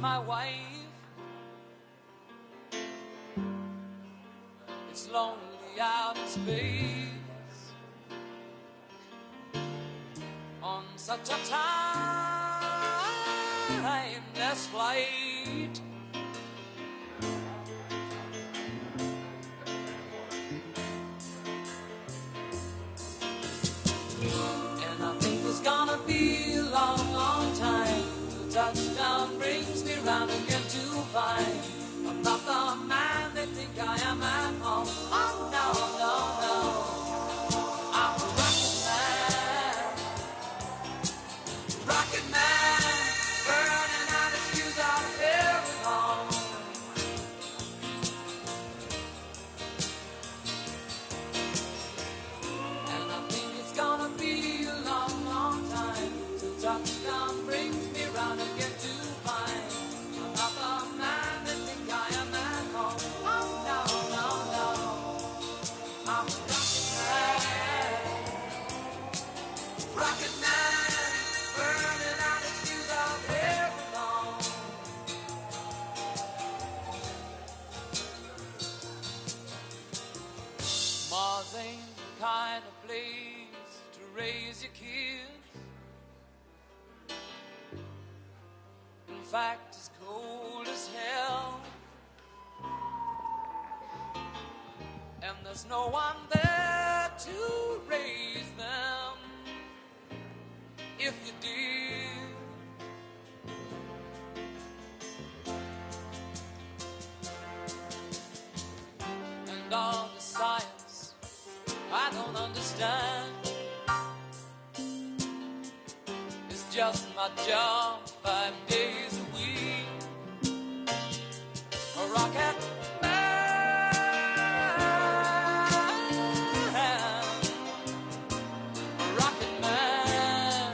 my wife. It's lonely out in space on such a timeless flight. And I think it's gonna be a long, long time till touchdown brings me round again to find I'm not the man they think I am at home. Oh no, no, no, I'm a rocket man, burning out his fuse out here at home. And I think it's gonna be a long, long time till touchdown brings me round again to find I'm not the man they think I am at home. Oh no, no, no, I'm a rocket man, burning out his fuse out here alone. Mars ain't the kind of place to raise your kids. In fact, it's cold as hell, and there's no one there to raise them if you did. And all the science I don't understand, it's just my job 5 days a week. A rocket man, a rocket man.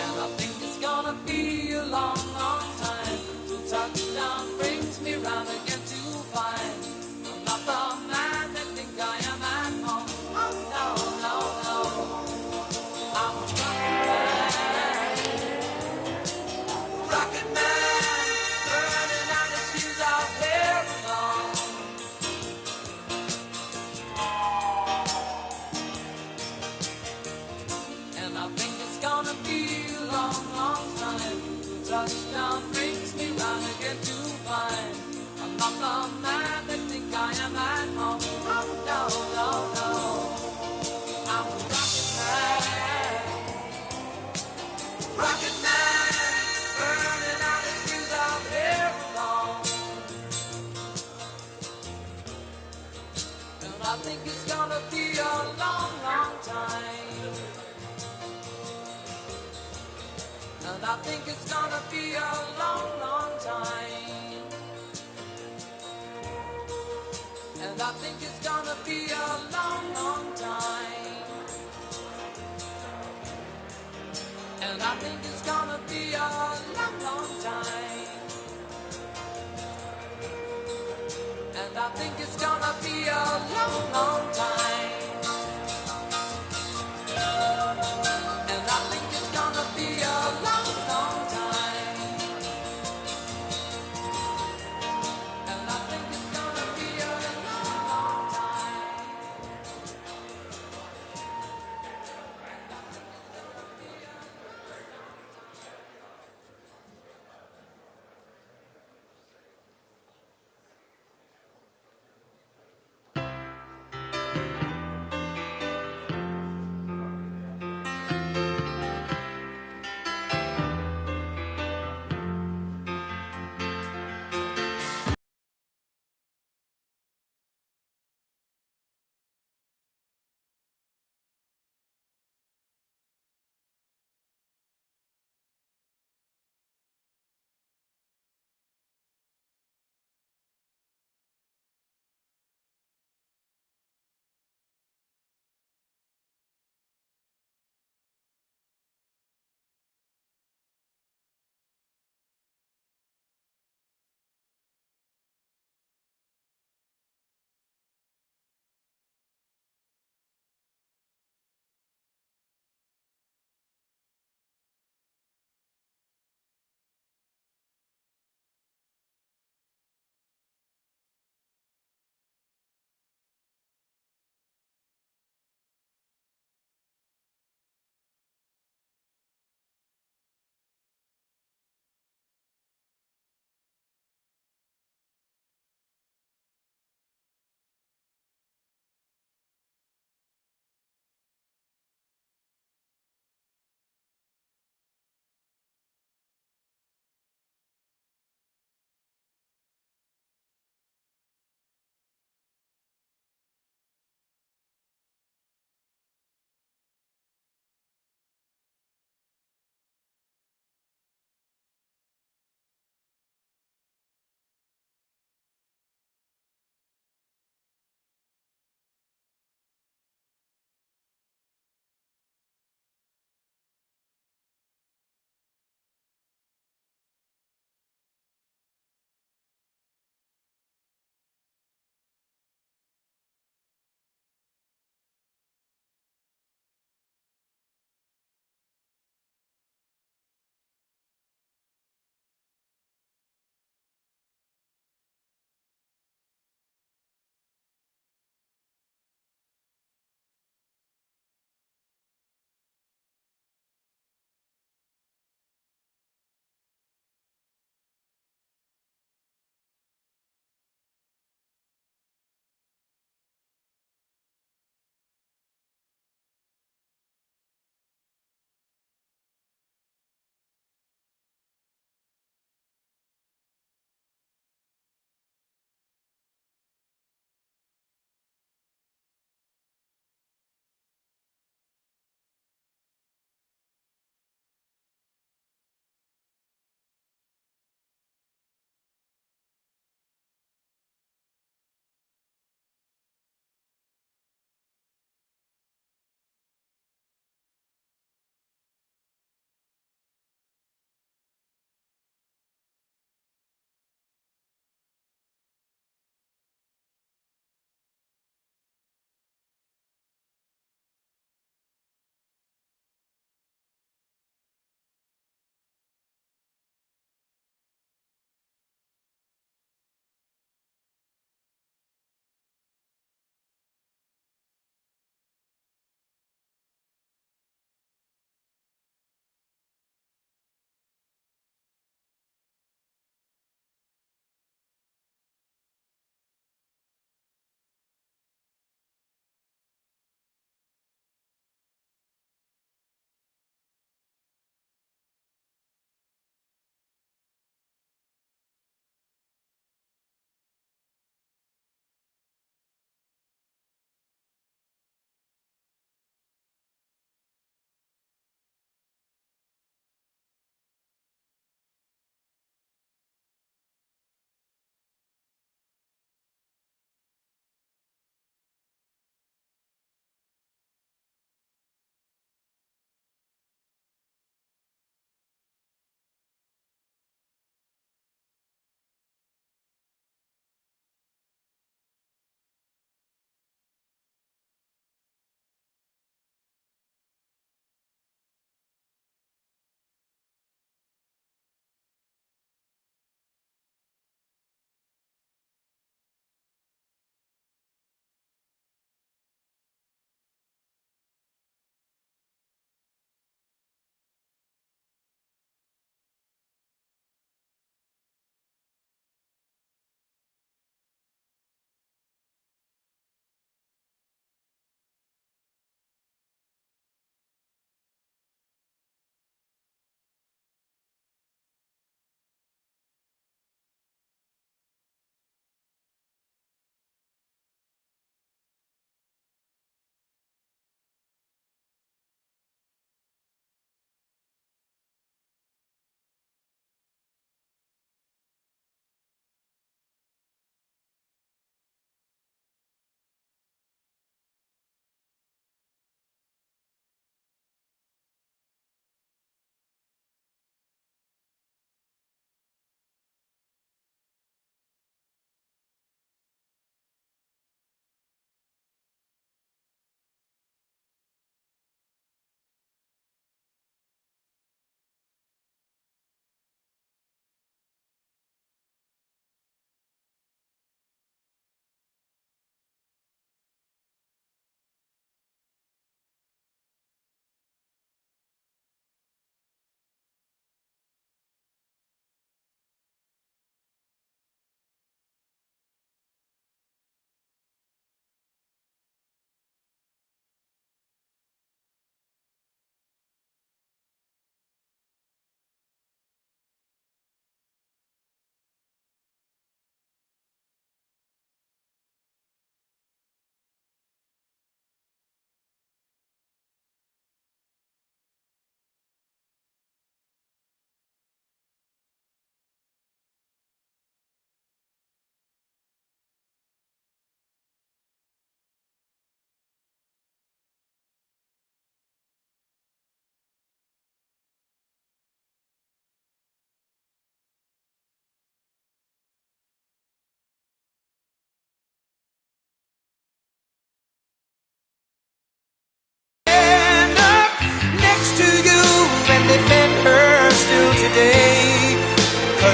And I think it's gonna be a long, long time till touchdown brings me round again to find I'm not the man they think I am at home. Oh no, no, no, I'm a rocket man, burning out his fuse out here alone. And I think it's gonna be a long, long time till touchdown brings me round again to find I'm not the man they think I am at home. Oh no, no, no, I'm a rocket man, burning out his fuse out here alone. And I think it's gonna be a long, long time. And I think it's gonna be a long, long time. And I think it's gonna be a long, long time. And I think it's gonna be a long, long time. And I think it's gonna be a long, long time. And I think it's gonna be a long, long time. And I think it's gonna be a long, long time.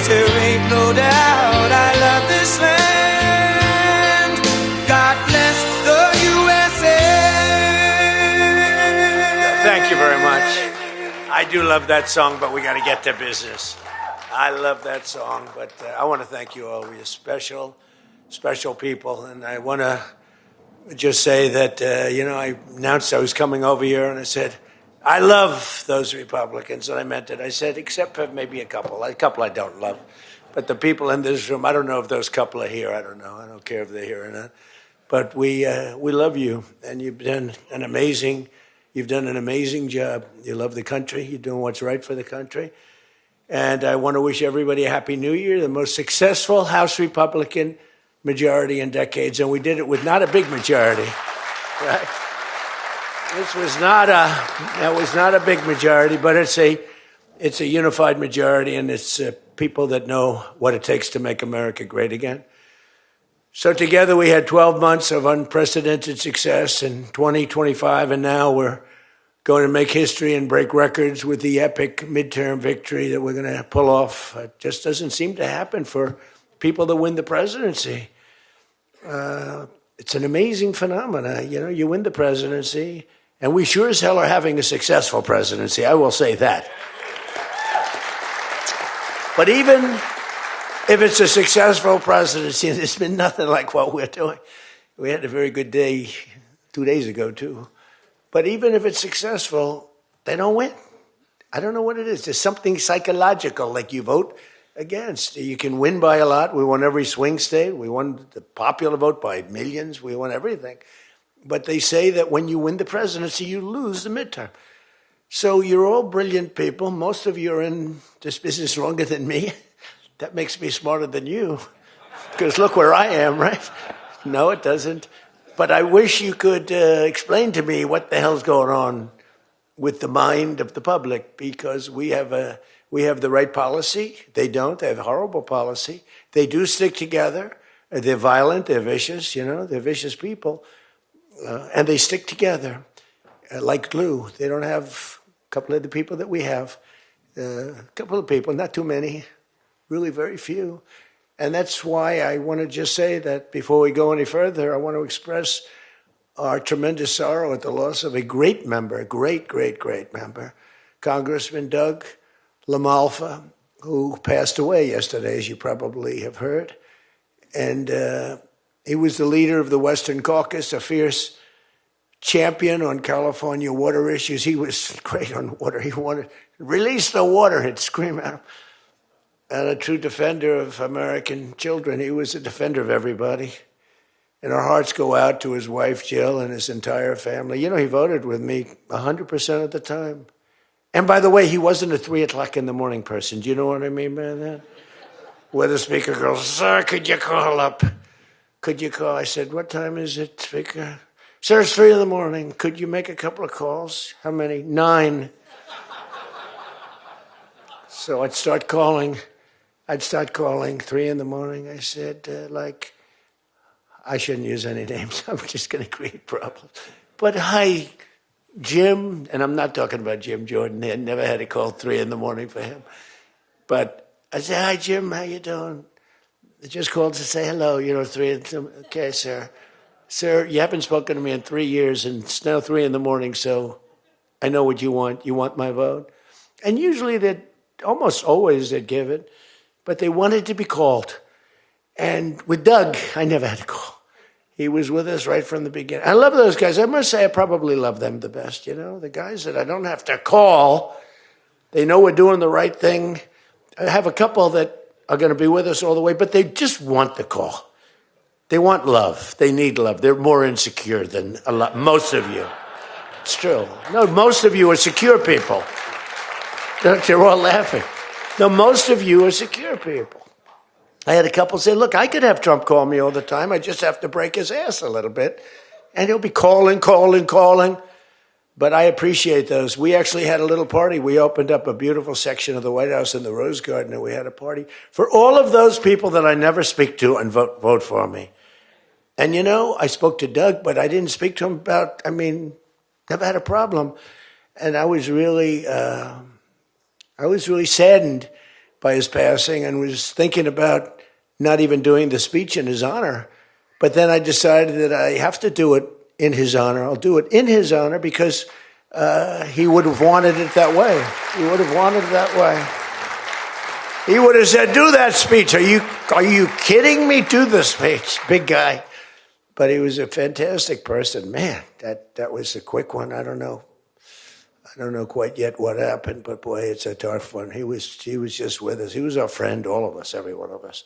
'cause there ain't no doubt I love this land. God bless the USA. Thank you very much. I do love that song, but we got to get to business. I love that song, but I want to thank you all. You're special, special people. And I want to just say that, I announced I was coming over here, and I said, I love those Republicans, and I meant it. I said, except for maybe a couple I don't love. But the people in this room, I don't know if those couple are here. I don't know. I don't care if they're here or not. But we love you, and you've done an amazing job. You love the country. You're doing what's right for the country. And I want to wish everybody a Happy New Year, the most successful House Republican majority in decades. And we did it with not a big majority, right? This was not a big majority, but it's a unified majority, and it's people that know what it takes to make America great again. So together we had 12 months of unprecedented success in 2025, and now we're going to make history and break records with the epic midterm victory that we're going to pull off. It just doesn't seem to happen for people that win the presidency. It's an amazing phenomenon. You win the presidency, and we sure as hell are having a successful presidency. I will say that. But even if it's a successful presidency, there's been nothing like what we're doing. We had a very good day 2 days ago, too. But even if it's successful, they don't win. I don't know what it is. There's something psychological, like you vote against. You can win by a lot. We won every swing state. We won the popular vote by millions. We won everything. But they say that when you win the presidency, you lose the midterm. So you're all brilliant people. Most of you are in this business longer than me. That makes me smarter than you. Because look where I am, right? No, it doesn't. But I wish you could explain to me what the hell's going on with the mind of the public, because we have the right policy. They don't. They have a horrible policy. They do stick together. They're violent. They're vicious. They're vicious people. And they stick together like glue. They don't have a couple of the people that we have. A couple of people, not too many, really very few. And that's why I want to just say that before we go any further, I want to express our tremendous sorrow at the loss of a great member, a great, great, great member, Congressman Doug LaMalfa, who passed away yesterday, as you probably have heard. And he was the leader of the Western Caucus, a fierce champion on California water issues. He was great on water. He wanted, release the water, he'd scream at him. And a true defender of American children. He was a defender of everybody. And our hearts go out to his wife, Jill, and his entire family. He voted with me 100% of the time. And by the way, he wasn't a 3 o'clock in the morning person. Do you know what I mean by that? Where the speaker goes, sir, could you call up? Could you call? I said, what time is it, speaker? Sir, it's 3 in the morning. Could you make a couple of calls? How many? 9. So I'd start calling 3 in the morning. I said, I shouldn't use any names. I'm just going to create problems. But hi, Jim, and I'm not talking about Jim Jordan. I never had a call 3 in the morning for him. But I said, hi, Jim, how you doing? I just called to say hello, 3 in the morning. Okay, sir. Sir, you haven't spoken to me in 3 years, and it's now 3 in the morning, so I know what you want. You want my vote? And usually almost always they'd give it. But they wanted to be called. And with Doug, I never had a call. He was with us right from the beginning. I love those guys. I must say I probably love them the best, the guys that I don't have to call. They know we're doing the right thing. I have a couple that are going to be with us all the way, but they just want the call. They want love. They need love. They're more insecure than most of you. It's true. No, most of you are secure people. They're all laughing. No, most of you are secure people. I had a couple say, look, I could have Trump call me all the time. I just have to break his ass a little bit. And he'll be calling. But I appreciate those. We actually had a little party. We opened up a beautiful section of the White House in the Rose Garden, and we had a party for all of those people that I never speak to and vote for me. And, I spoke to Doug, but I didn't speak to him never had a problem. And I was really saddened by his passing and was thinking about not even doing the speech in his honor. But then I decided that I have to do it in his honor. I'll do it in his honor because he would have wanted it that way. He would have wanted it that way. He would have said, do that speech. Are you kidding me? Do the speech, big guy. But he was a fantastic person. Man, that was a quick one. I don't know quite yet what happened, but boy, it's a tough one. He was just with us. He was our friend, all of us, every one of us.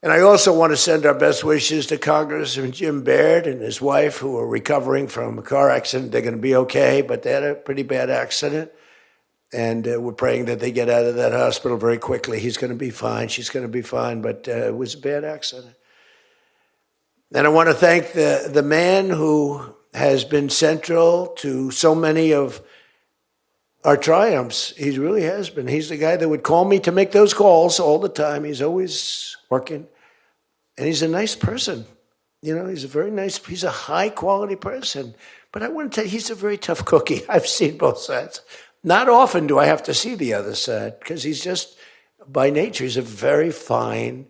And I also want to send our best wishes to Congressman Jim Baird and his wife, who are recovering from a car accident. They're going to be okay, but they had a pretty bad accident. And we're praying that they get out of that hospital very quickly. He's going to be fine. She's going to be fine, but it was a bad accident. And I want to thank the man who has been central to so many of our triumphs. He really has been. He's the guy that would call me to make those calls all the time. He's always working. And he's a nice person. You know, he's a high-quality person. But I want to tell you, he's a very tough cookie. I've seen both sides. Not often do I have to see the other side, because he's just, by nature, he's a very fine,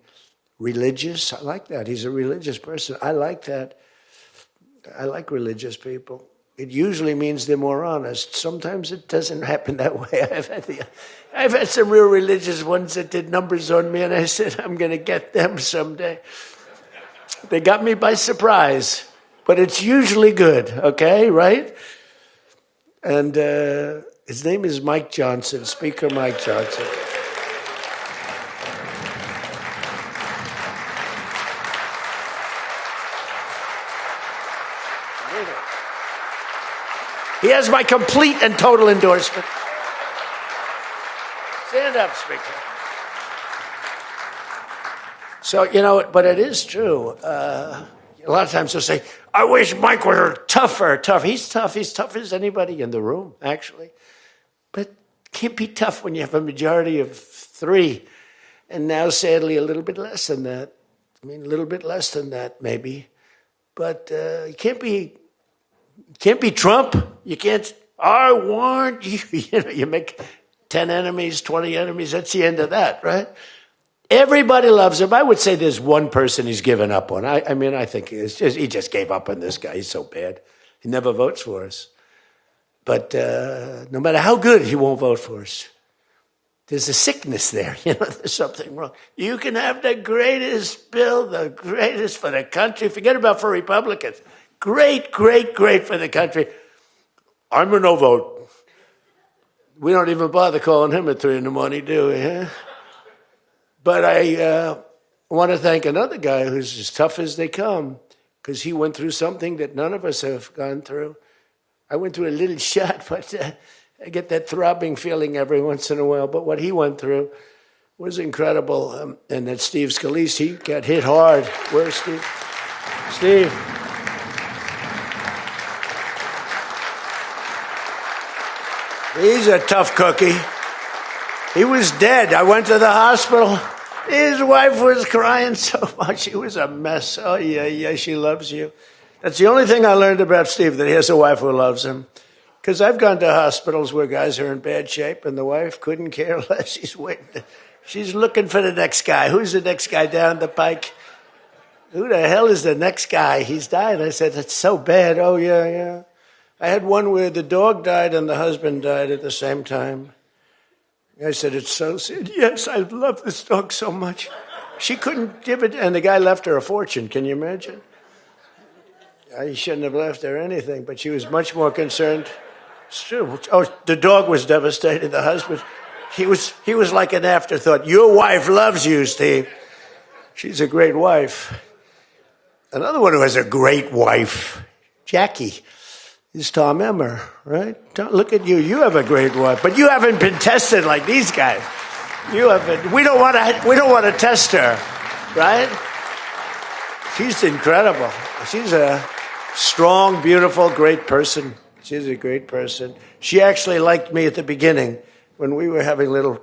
religious. I like that. He's a religious person. I like that. I like religious people. It usually means they're more honest. Sometimes it doesn't happen that way. I've had some real religious ones that did numbers on me, and I said, I'm going to get them someday. They got me by surprise, but it's usually good, okay, right? And his name is Mike Johnson, Speaker Mike Johnson. He has my complete and total endorsement. Stand up, Speaker. So, you know, but it is true. A lot of times they'll say, I wish Mike were tougher. He's tough. He's tough as anybody in the room, actually. But can't be tough when you have a majority of 3. And now, sadly, a little bit less than that. I mean, a little bit less than that, maybe. But you can't be Trump. You can't, I want you. You know, you make 10 enemies, 20 enemies. That's the end of that, right? Everybody loves him. I would say there's one person he's given up on. I mean, I think he just gave up on this guy. He's so bad. He never votes for us. But no matter how good, he won't vote for us. There's a sickness there. You know, there's something wrong. You can have the greatest bill, the greatest for the country. Forget about for Republicans. Great, great, great for the country. I'm a no vote. We don't even bother calling him at 3 in the morning, do we? Huh? But I want to thank another guy who's as tough as they come, because he went through something that none of us have gone through. I went through a little shot, but I get that throbbing feeling every once in a while. But what he went through was incredible. And that Steve Scalise, he got hit hard. Where's Steve? Steve. He's a tough cookie. He was dead. I went to the hospital. His wife was crying so much. She was a mess. Oh, yeah, she loves you. That's the only thing I learned about Steve, that he has a wife who loves him. Because I've gone to hospitals where guys are in bad shape, and the wife couldn't care less. She's waiting. She's looking for the next guy. Who's the next guy down the pike? Who the hell is the next guy? He's died. I said, it's so bad. Oh, yeah. I had one where the dog died and the husband died at the same time. I said, it's so sad. Yes, I love this dog so much. She couldn't give it, and the guy left her a fortune. Can you imagine? I shouldn't have left her anything, but she was much more concerned. It's true. Oh, the dog was devastated. The husband, he was like an afterthought. Your wife loves you, Steve. She's a great wife. Another one who has a great wife, Jackie, is Tom Emmer, right? Look at you. You have a great wife, but you haven't been tested like these guys. You haven't. We don't want to test her, right? She's incredible. She's a strong, beautiful, great person. She's a great person. She actually liked me at the beginning when we were having little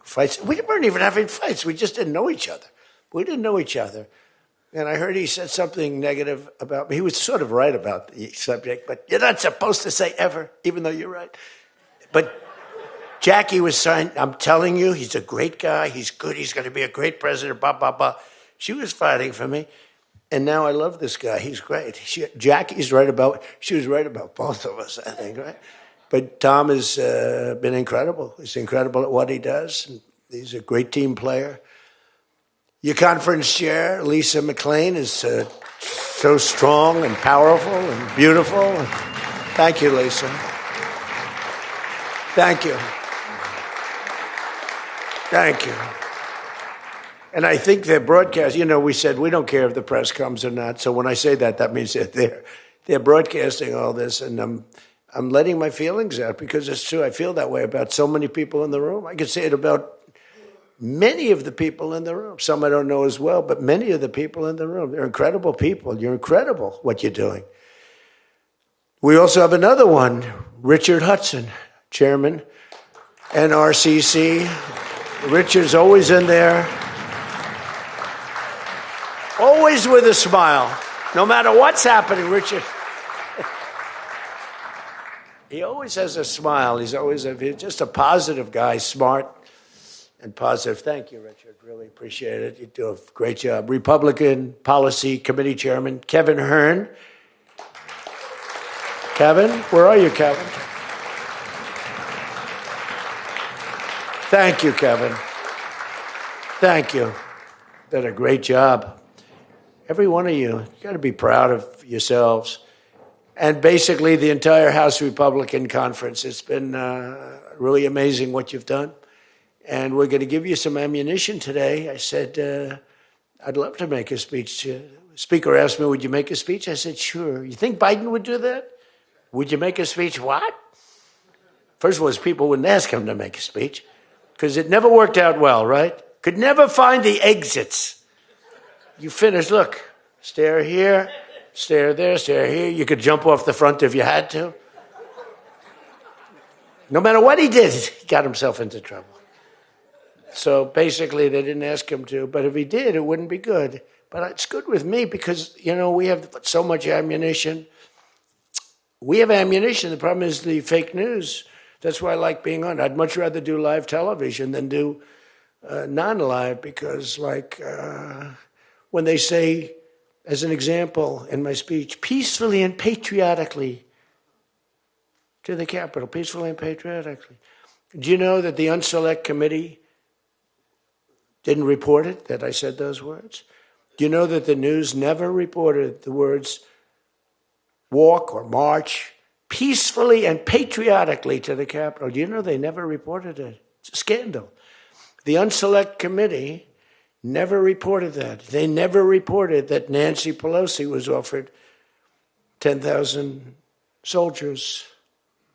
fights. We weren't even having fights. We just didn't know each other. We didn't know each other. And I heard he said something negative about me. He was sort of right about the subject, but you're not supposed to say ever, even though you're right. But Jackie was saying, I'm telling you, he's a great guy. He's good. He's going to be a great president, blah, blah, blah. She was fighting for me. And now I love this guy. He's great. Jackie's right about, she was right about both of us, I think, right? But Tom has been incredible. He's incredible at what he does. And he's a great team player. Your conference chair, Lisa McLean, is so strong and powerful and beautiful. Thank you, Lisa. Thank you. Thank you. And I think their broadcast, we said we don't care if the press comes or not. So when I say that, that means that they're broadcasting all this, and I'm letting my feelings out because it's true. I feel that way about so many people in the room. I could say it about many of the people in the room. Some I don't know as well, but many of the people in the room. They're incredible people. You're incredible what you're doing. We also have another one, Richard Hudson, chairman, NRCC. Richard's always in there. Always with a smile. No matter what's happening, Richard. He always has a smile. He's just a positive guy, smart and positive. Thank you, Richard. Really appreciate it. You do a great job. Republican Policy Committee Chairman, Kevin Hearn. Kevin, where are you, Kevin? Thank you, Kevin. Thank you. Did a great job. Every one of you got to be proud of yourselves. And basically the entire House Republican Conference. It's been really amazing what you've done. And we're going to give you some ammunition today. I said, I'd love to make a speech. The Speaker asked me, would you make a speech? I said, sure. You think Biden would do that? Would you make a speech? What? First of all, people wouldn't ask him to make a speech because it never worked out well, right? Could never find the exits. You finish, look, stare here, stare there, stare here. You could jump off the front if you had to. No matter what he did, he got himself into trouble. So basically, they didn't ask him to, but if he did, it wouldn't be good. But it's good with me because, we have so much ammunition. We have ammunition. The problem is the fake news. That's why I like being on. I'd much rather do live television than do non-live because, when they say, as an example in my speech, peacefully and patriotically to the Capitol, peacefully and patriotically. Do you know that the Unselect Committee didn't report it, that I said those words? Do you know that the news never reported the words walk or march peacefully and patriotically to the Capitol? Do you know they never reported it? It's a scandal. The Unselect Committee never reported that. They never reported that Nancy Pelosi was offered 10,000 soldiers,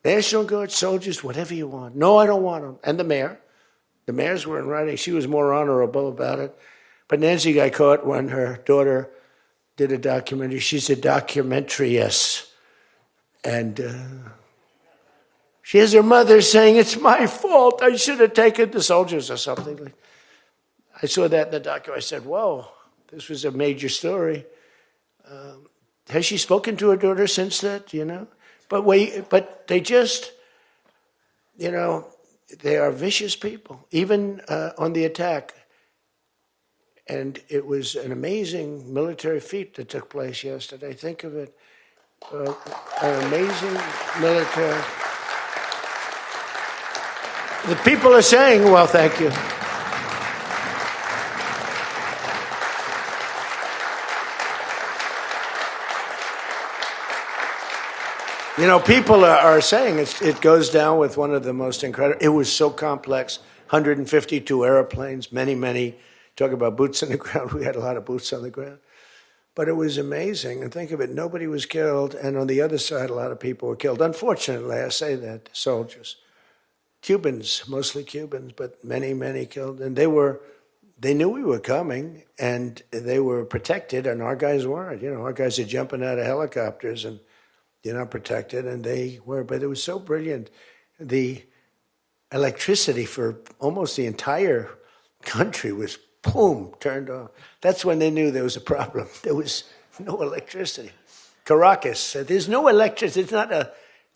National Guard soldiers, whatever you want. No, I don't want them. And the mayor. The mayors were in writing. She was more honorable about it. But Nancy got caught when her daughter did a documentary. She's a documentariist. And she has her mother saying, it's my fault. I should have taken the soldiers or something. I saw that in the documentary. I said, whoa, this was a major story. Has she spoken to her daughter since that, But they just, they are vicious people, even on the attack. And it was an amazing military feat that took place yesterday. Think of it. An amazing military. The people are saying, well, thank you. People are saying it goes down with one of the most incredible. It was so complex, 152 airplanes, many, talk about boots on the ground. We had a lot of boots on the ground. But it was amazing. And think of it, nobody was killed. And on the other side, a lot of people were killed. Unfortunately, I say that, soldiers. Cubans, mostly Cubans, but many killed. And they knew we were coming, and they were protected, and our guys weren't. Our guys are jumping out of helicopters, and you're not protected, and they were. But it was so brilliant. The electricity for almost the entire country was, boom, turned off. That's when they knew there was a problem. There was no electricity. Caracas said, there's no electricity. It's not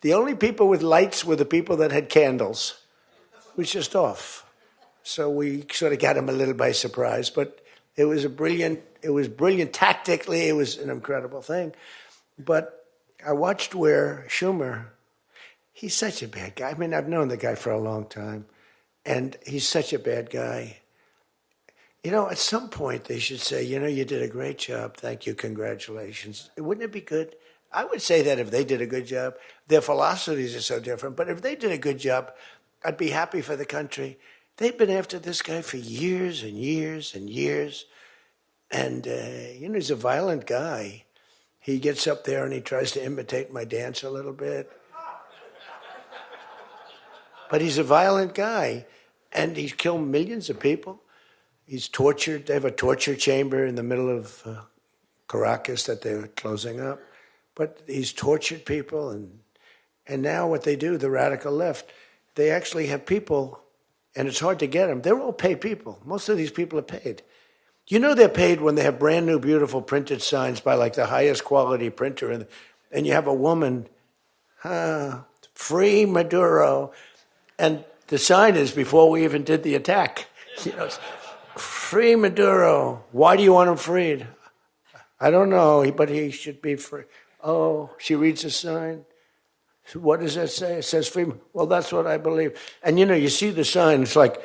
the only people with lights were the people that had candles. was just off. So we sort of got him a little by surprise, but it was brilliant tactically. It was an incredible thing. But I watched where Schumer, he's such a bad guy. I mean, I've known the guy for a long time, and he's such a bad guy. You know, at some point they should say, you know, you did a great job. Thank you. Congratulations. Wouldn't it be good? I would say that if they did a good job. Their philosophies are so different, but if they did a good job, I'd be happy for the country. They've been after this guy for years and years and years. And, you know, he's a violent guy. He gets up there and he tries to imitate my dance a little bit. But he's a violent guy. And he's killed millions of people. He's tortured. They have a torture chamber in the middle of Caracas that they're closing up. But he's tortured people. And now what they do, the radical left, they actually have people, and it's hard to get them. They're all paid people. Most of these people are paid. You know they're paid when they have brand new, beautiful printed signs by like the highest quality printer, and you have a woman, free Maduro, and the sign is before we even did the attack. You know, free Maduro. Why do you want him freed? I don't know, but he should be free. Oh, she reads the sign. What does that say? It says free. Well, that's what I believe. And, you know, you see the sign. It's like,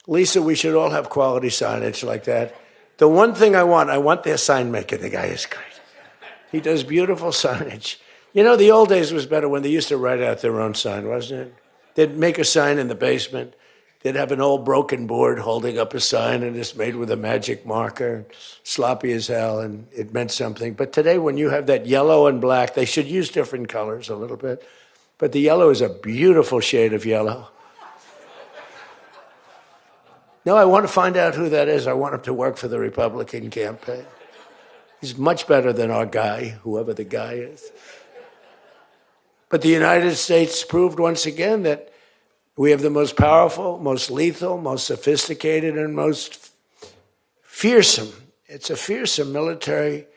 Lisa, we should all have quality signage like that. The one thing I want their sign maker. The guy is great. He does beautiful signage. You know, the old days was better when they used to write out their own sign, wasn't it? They'd make a sign in the basement. They'd have an old broken board holding up a sign, and it's made with a magic marker, sloppy as hell, and it meant something. But today, when you have that yellow and black, they should use different colors a little bit. But the yellow is a beautiful shade of yellow. No, I want to find out who that is. I want him to work for the Republican campaign. He's much better than our guy, whoever the guy is. But the United States proved once again that we have the most powerful, most lethal, most sophisticated, and most fearsome. It's a fearsome military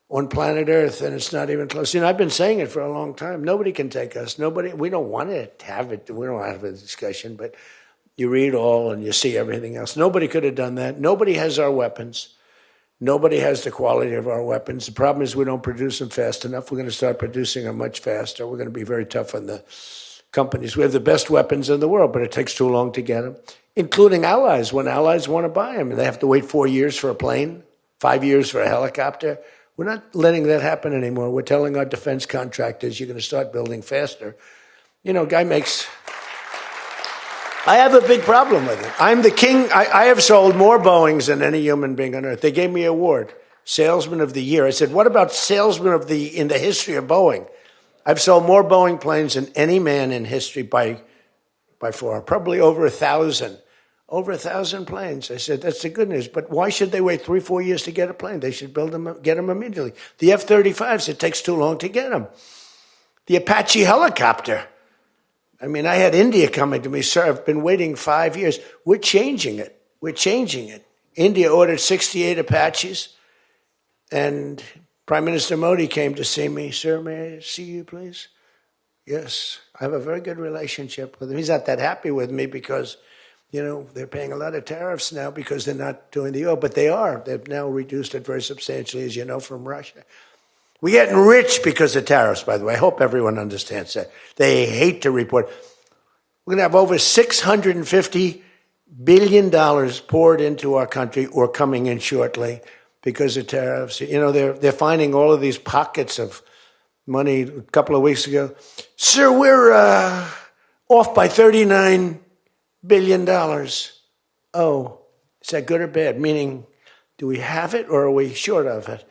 on planet Earth, and it's not even close. You know, I've been saying it for a long time. Nobody can take us. Nobody. We don't want to have it. We don't have a discussion, but you read all and you see everything else. Nobody could have done that. Nobody has our weapons. Nobody has the quality of our weapons. The problem is we don't produce them fast enough. We're going to start producing them much faster. We're going to be very tough on the companies. We have the best weapons in the world, but it takes too long to get them, including allies. When allies want to buy them, they have to wait 4 years for a plane, 5 years for a helicopter. We're not letting that happen anymore. We're telling our defense contractors, you're going to start building faster. You know, guy makes... I have a big problem with it. I'm the king. I have sold more Boeings than any human being on earth. They gave me an award, Salesman of the Year. I said, what about Salesman of the in the history of Boeing? I've sold more Boeing planes than any man in history by far, probably over 1,000. Over 1,000 planes. I said, that's the good news. But why should they wait 3-4 years to get a plane? They should build them, get them immediately. The F-35s, it takes too long to get them. The Apache helicopter. I mean, I had India coming to me, sir, I've been waiting 5 years. We're changing it. We're changing it. India ordered 68 Apaches, and Prime Minister Modi came to see me. Sir, may I see you, please? Yes, I have a very good relationship with him. He's not that happy with me because, you know, they're paying a lot of tariffs now because they're not doing the oil, but they are. They've now reduced it very substantially, as you know, from Russia. We're getting rich because of tariffs, by the way. I hope everyone understands that. They hate to report. We're going to have over $650 billion poured into our country or coming in shortly because of tariffs. You know, they're finding all of these pockets of money. A couple of weeks ago, sir, we're off by $39 billion. Oh, is that good or bad? Meaning, do we have it or are we short of it?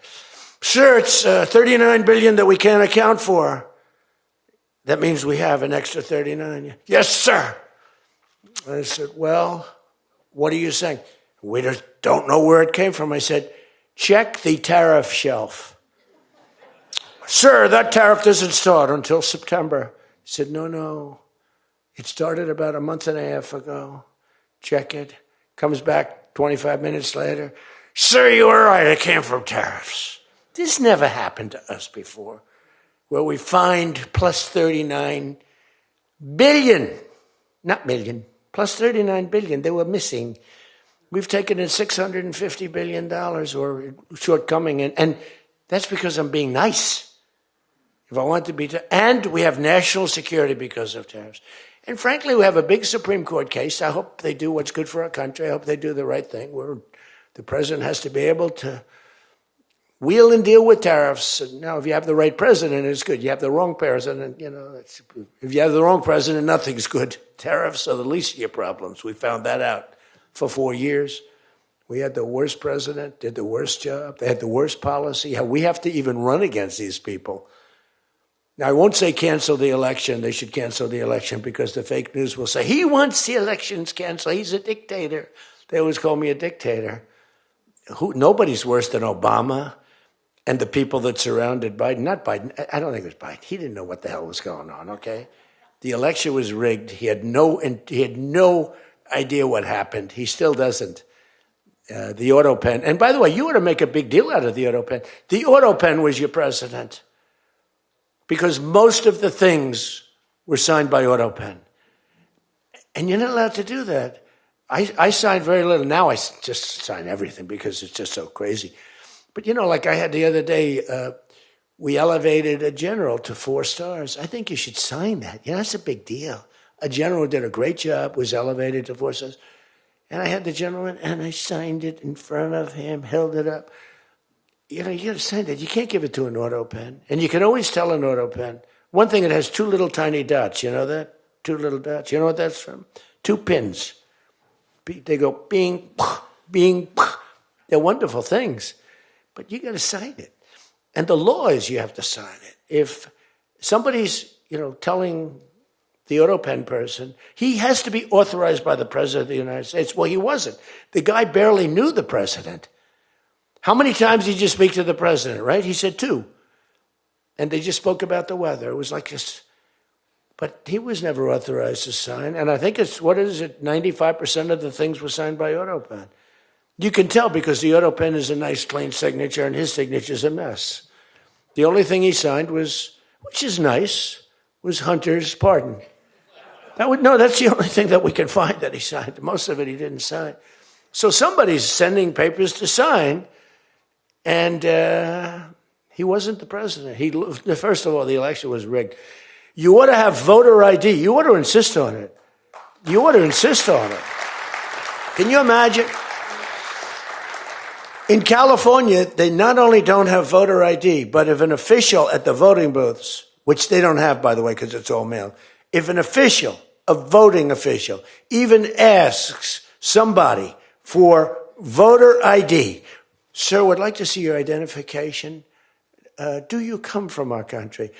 Sir, it's $39 billion that we can't account for. That means we have an extra 39. Yes, sir. I said, well, what are you saying? We just don't know where it came from. I said, check the tariff shelf. Sir, that tariff doesn't start until September. He said, no. It started about a month and a half ago. Check it. Comes back 25 minutes later. Sir, you were right. It came from tariffs. This never happened to us before, where we find plus 39 billion, not million, plus $39 billion. They were missing. We've taken in $650 billion or shortcoming, and that's because I'm being nice. If I want to be, and we have national security because of tariffs. And frankly, we have a big Supreme Court case. I hope they do what's good for our country. I hope they do the right thing. The president has to be able to wheel and deal with tariffs. Now, if you have the right president, it's good. You have the wrong president, if you have the wrong president, nothing's good. Tariffs are the least of your problems. We found that out for 4 years. We had the worst president, did the worst job. They had the worst policy. We have to even run against these people. Now, I won't say cancel the election. They should cancel the election because the fake news will say, he wants the elections canceled. He's a dictator. They always call me a dictator. Nobody's worse than Obama and the people that surrounded Biden. Not Biden. I don't think it was Biden. He didn't know what the hell was going on, okay? The election was rigged. He had no idea what happened. He still doesn't. The auto pen. And by the way, you ought to make a big deal out of the auto pen. The auto pen was your president because most of the things were signed by auto pen. And you're not allowed to do that. I signed very little. Now I just sign everything because it's just so crazy. But, like I had the other day, we elevated a general to 4 stars. I think you should sign that. That's a big deal. A general did a great job, was elevated to 4 stars. And I had the gentleman, and I signed it in front of him, held it up. You got to sign that. You can't give it to an auto pen. And you can always tell an auto pen. One thing, it has 2 little tiny dots. You know that? 2 little dots. You know what that's from? 2 pins. They go bing, bing. They're wonderful things. But you got to sign it. And the law is you have to sign it. If somebody's, telling the auto pen person, he has to be authorized by the president of the United States. Well, he wasn't. The guy barely knew the president. How many times did you speak to the president, right? He said 2. And they just spoke about the weather. It was like this. But he was never authorized to sign. And I think 95% of the things were signed by auto pen. You can tell because the auto pen is a nice, clean signature, and his signature is a mess. The only thing he signed was, which is nice, was Hunter's pardon. That's the only thing that we can find that he signed. Most of it he didn't sign. So somebody's sending papers to sign, and he wasn't the president. First of all, the election was rigged. You ought to have voter ID. You ought to insist on it. You ought to insist on it. Can you imagine? In California, they not only don't have voter ID, but if an official at the voting booths, which they don't have, by the way, because it's all mail, if an official, a voting official, even asks somebody for voter ID, sir, would like to see your identification. Do you come from our country?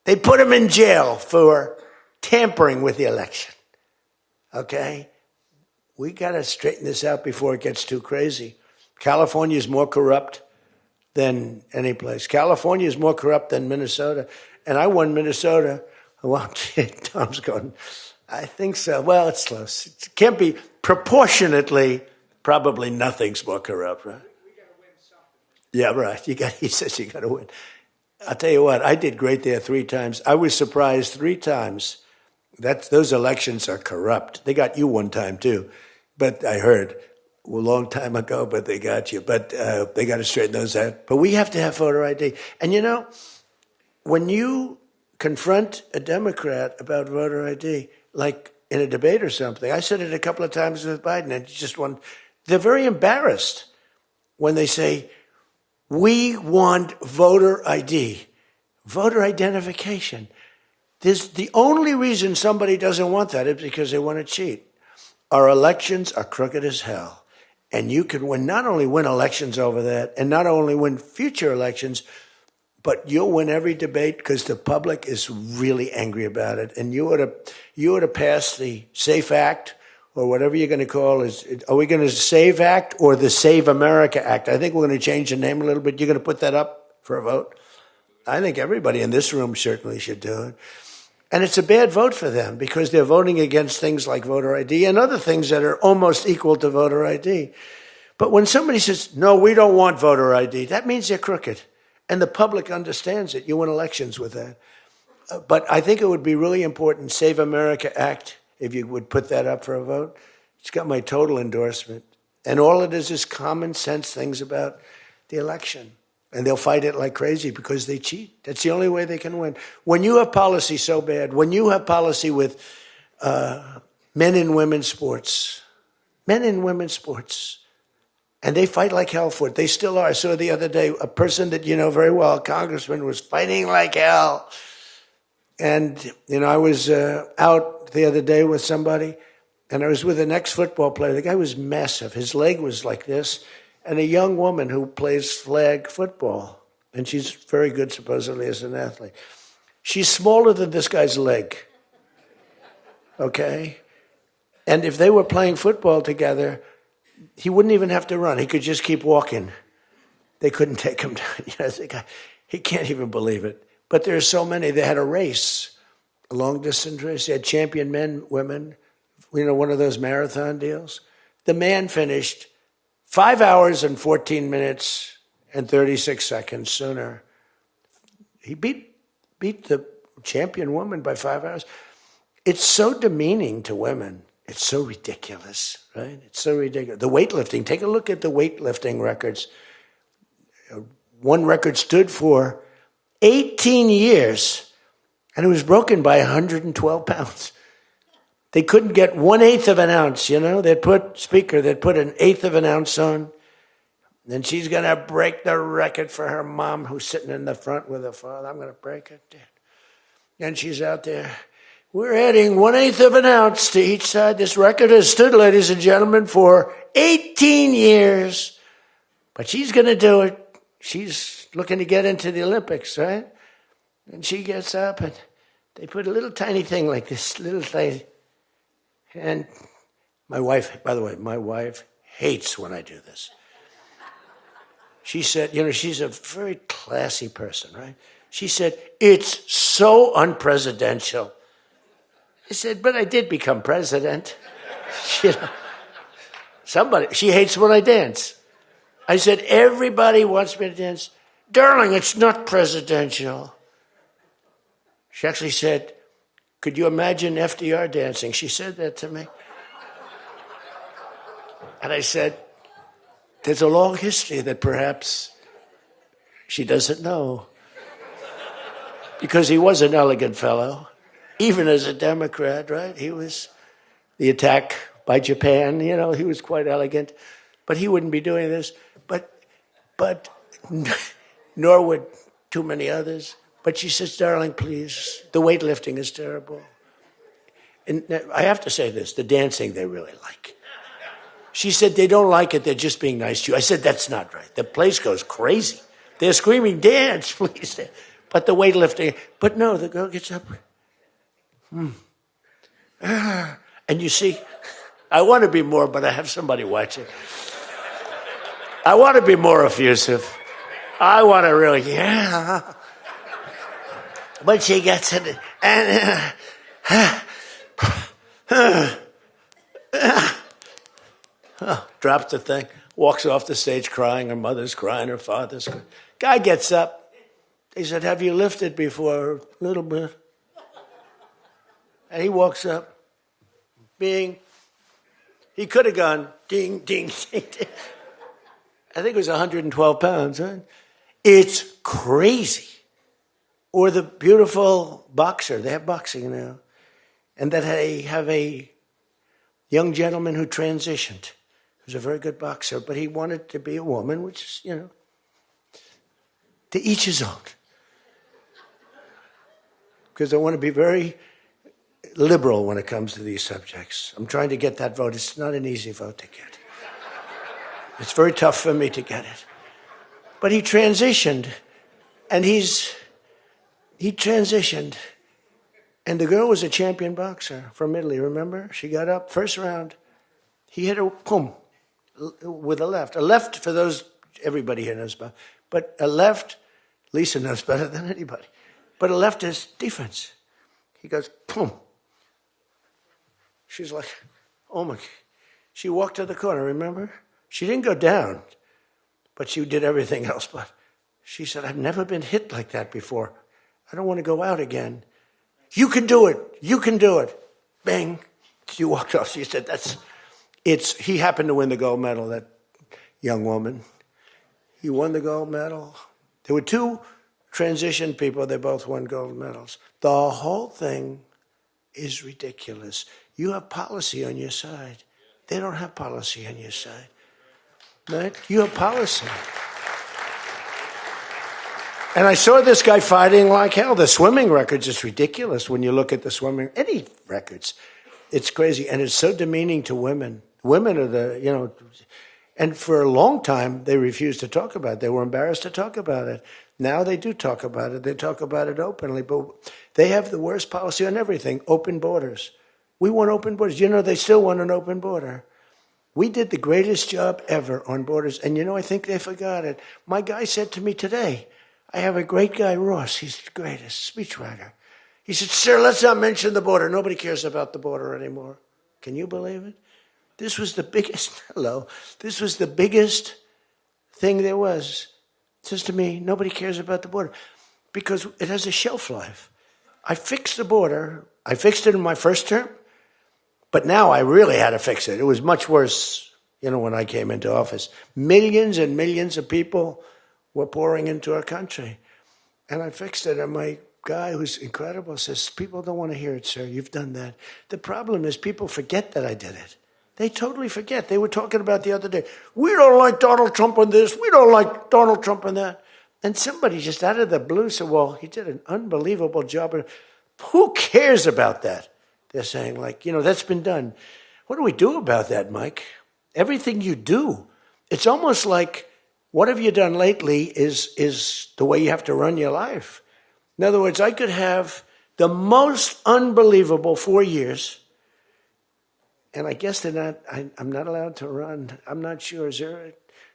They put him in jail for tampering with the election. Okay? We got to straighten this out before it gets too crazy. California is more corrupt than any place. California is more corrupt than Minnesota. And I won Minnesota. Well, Tom's going, I think so. Well, it's close. It can't be proportionately, probably nothing's more corrupt, right? We got to win something. Yeah, right. He says you got to win. I'll tell you what, I did great there 3 times. I was surprised 3 times. Those elections are corrupt. They got you 1 time, too. But I heard a long time ago, but they got you. But they got to straighten those out. But we have to have voter ID. And when you confront a Democrat about voter ID, like in a debate or something, I said it a couple of times with Biden, and they're very embarrassed when they say, we want voter ID, voter identification. The only reason somebody doesn't want that is because they want to cheat. Our elections are crooked as hell. And you can not only win elections over that, and not only win future elections, but you'll win every debate because the public is really angry about it. And you ought to pass the SAFE Act, or whatever you're going to call it. Are we going to SAVE Act or the Save America Act? I think we're going to change the name a little bit. You're going to put that up for a vote? I think everybody in this room certainly should do it. And it's a bad vote for them because they're voting against things like voter ID and other things that are almost equal to voter ID. But when somebody says, no, we don't want voter ID, that means they're crooked. And the public understands it. You win elections with that. But I think it would be really important, Save America Act if you would put that up for a vote. It's got my total endorsement. And all it is common sense things about the election. And they'll fight it like crazy because they cheat. That's the only way they can win. When you have policy so bad, when you have policy with men and women's sports, and they fight like hell for it. They still are. I saw the other day a person that you know very well, a congressman, was fighting like hell. And, I was out the other day with somebody, and I was with an ex-football player. The guy was massive. His leg was like this. And a young woman who plays flag football. And she's very good, supposedly, as an athlete. She's smaller than this guy's leg. Okay? And if they were playing football together, he wouldn't even have to run. He could just keep walking. They couldn't take him down. He can't even believe it. But there are so many. They had a race, a long-distance race. They had champion men, women, one of those marathon deals. The man finished 5 hours and 14 minutes and 36 seconds sooner. He beat the champion woman by 5 hours. It's so demeaning to women. It's so ridiculous, right? It's so ridiculous. The weightlifting, take a look at the weightlifting records. One record stood for 18 years, and it was broken by 112 pounds. They couldn't get 1/8 of an ounce, They'd put an eighth of an ounce on. Then she's going to break the record for her mom, who's sitting in the front with her father. I'm going to break it, Dad. And she's out there. We're adding 1/8 of an ounce to each side. This record has stood, ladies and gentlemen, for 18 years. But she's going to do it. She's looking to get into the Olympics, right? And she gets up, and they put a little tiny thing like this, little tiny. And my wife, by the way, my wife hates when I do this. She said, she's a very classy person, right? She said, it's so unpresidential. I said, but I did become president. She hates when I dance. I said, everybody wants me to dance. Darling, it's not presidential. She actually said, could you imagine FDR dancing? She said that to me. And I said, there's a long history that perhaps she doesn't know. Because he was an elegant fellow, even as a Democrat, right? He was the attack by Japan, he was quite elegant. But he wouldn't be doing this. But nor would too many others. But she says, darling, please, the weightlifting is terrible. And I have to say this, the dancing they really like. She said, they don't like it, they're just being nice to you. I said, that's not right. The place goes crazy. They're screaming, dance, please. But the weightlifting, but no, the girl gets up. And you see, I want to be more, but I have somebody watching. I want to be more effusive. I want to really, But she gets it, and drops the thing, walks off the stage crying. Her mother's crying, her father's crying. Guy gets up. He said, have you lifted before? A little bit. And he walks up. Bing. He could have gone ding, ding, ding, ding. I think it was 112 pounds, right? It's crazy. Or the beautiful boxer. They have boxing now. And that they have a young gentleman who transitioned. He was a very good boxer, but he wanted to be a woman, which is, to each his own. Because I want to be very liberal when it comes to these subjects. I'm trying to get that vote. It's not an easy vote to get. It's very tough for me to get it. But he transitioned, and he transitioned. And the girl was a champion boxer from Italy, remember? She got up, first round. He hit her, boom, with a left. A left, for those, everybody here knows about. But a left, Lisa knows better than anybody. But a left is defense. He goes, boom. She's like, oh my. She walked to the corner, remember? She didn't go down, but she did everything else. But she said, I've never been hit like that before. I don't want to go out again. You can do it. You can do it. Bang. She walked off. She said, he happened to win the gold medal, that young woman. He won the gold medal. There were two transition people. They both won gold medals. The whole thing is ridiculous. You have policy on your side. They don't have policy on your side. Right? You have policy. And I saw this guy fighting like hell. The swimming records is ridiculous when you look at the swimming, any records. It's crazy. And it's so demeaning to women. Women are and for a long time, they refused to talk about it. They were embarrassed to talk about it. Now they do talk about it. They talk about it openly. But they have the worst policy on everything, open borders. We want open borders. They still want an open border. We did the greatest job ever on borders. And I think they forgot it. My guy said to me today, I have a great guy, Ross. He's the greatest speechwriter. He said, sir, let's not mention the border. Nobody cares about the border anymore. Can you believe it? This was the biggest, this was the biggest thing there was. It says to me, nobody cares about the border because it has a shelf life. I fixed the border. I fixed it in my first term, but now I really had to fix it. It was much worse, when I came into office. Millions and millions of people were pouring into our country. And I fixed it. And my guy, who's incredible, says, people don't want to hear it, sir. You've done that. The problem is people forget that I did it. They totally forget. They were talking about the other day, we don't like Donald Trump on this. We don't like Donald Trump on that. And somebody just out of the blue said, well, he did an unbelievable job. Who cares about that? They're saying, that's been done. What do we do about that, Mike? Everything you do. It's almost like, what have you done lately is the way you have to run your life. In other words, I could have the most unbelievable 4 years, and I guess I'm not allowed to run. I'm not sure. Is there a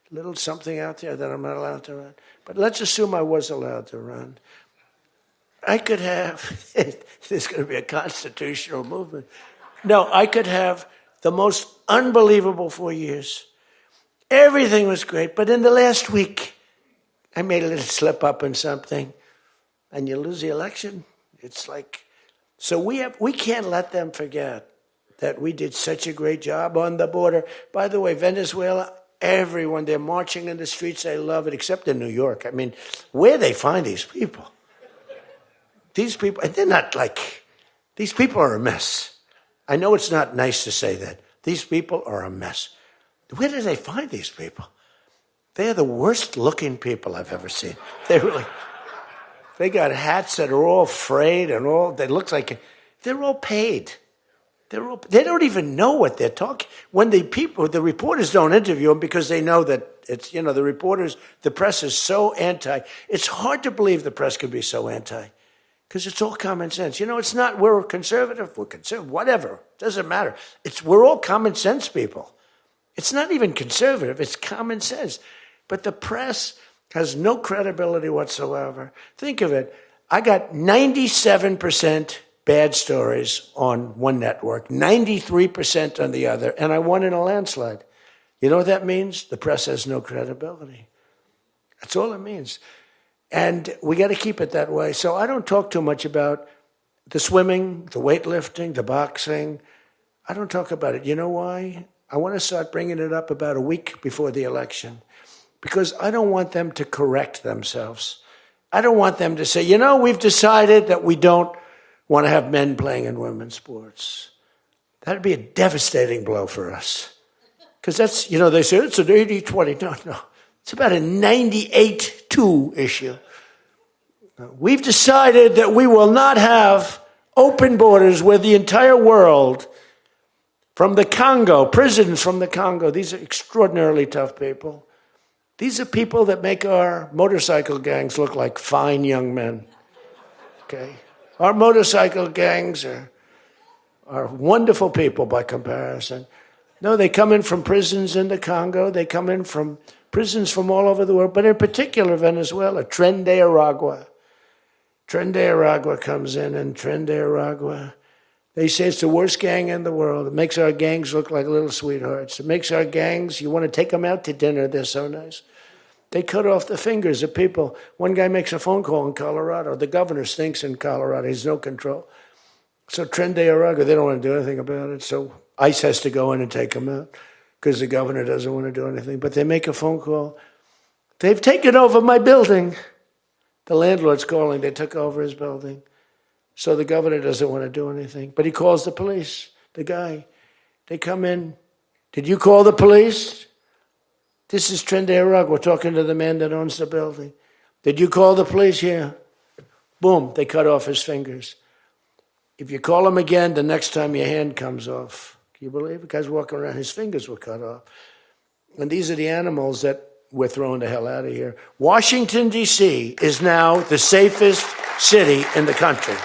little something out there that I'm not allowed to run? But let's assume I was allowed to run. I could have, there's going to be a constitutional movement. No, I could have the most unbelievable 4 years. Everything was great. But in the last week, I made a little slip up in something. And you lose the election. It's like, so we can't let them forget that we did such a great job on the border. By the way, Venezuela, everyone, they're marching in the streets. They love it, except in New York. I mean, where they find these people? These people, they're not these people are a mess. I know it's not nice to say that. These people are a mess. Where do they find these people? They're the worst looking people I've ever seen. They got hats that are all frayed and all, they look like, they're all paid. They don't even know what they're talking. When the reporters don't interview them because they know that it's, the press is so anti. It's hard to believe the press could be so anti because it's all common sense. It's not, we're conservative, whatever. Doesn't matter. We're all common sense people. It's not even conservative. It's common sense. But the press has no credibility whatsoever. Think of it. I got 97% bad stories on one network, 93% on the other, and I won in a landslide. You know what that means? The press has no credibility. That's all it means. And we got to keep it that way. So I don't talk too much about the swimming, the weightlifting, the boxing. I don't talk about it. You know why? I want to start bringing it up about a week before the election because I don't want them to correct themselves. I don't want them to say, we've decided that we don't want to have men playing in women's sports. That would be a devastating blow for us. Because that's, they say it's an 80-20. No. It's about a 98-2 issue. We've decided that we will not have open borders where the entire world, from the Congo, prisons from the Congo, these are extraordinarily tough people. These are people that make our motorcycle gangs look like fine young men. Okay? Our motorcycle gangs are wonderful people by comparison. No, they come in from prisons in the Congo. They come in from prisons from all over the world, but in particular Venezuela. Tren de Aragua. Tren de Aragua comes in, and Tren de Aragua, they say it's the worst gang in the world. It makes our gangs look like little sweethearts. It makes our gangs, you want to take them out to dinner, they're so nice. They cut off the fingers of people. One guy makes a phone call in Colorado. The governor stinks in Colorado. He has no control. So Trende Arago, they don't want to do anything about it. So ICE has to go in and take them out because the governor doesn't want to do anything. But they make a phone call. They've taken over my building. The landlord's calling. They took over his building. So the governor doesn't want to do anything. But he calls the police, the guy. They come in. Did you call the police? This is Trende Arago. We're talking to the man that owns the building. Did you call the police? Yeah. Boom, they cut off his fingers. If you call him again, the next time your hand comes off. Can you believe it? The guy's walking around, his fingers were cut off. And these are the animals that we're throwing the hell out of here. Washington, D.C. is now the safest city in the country.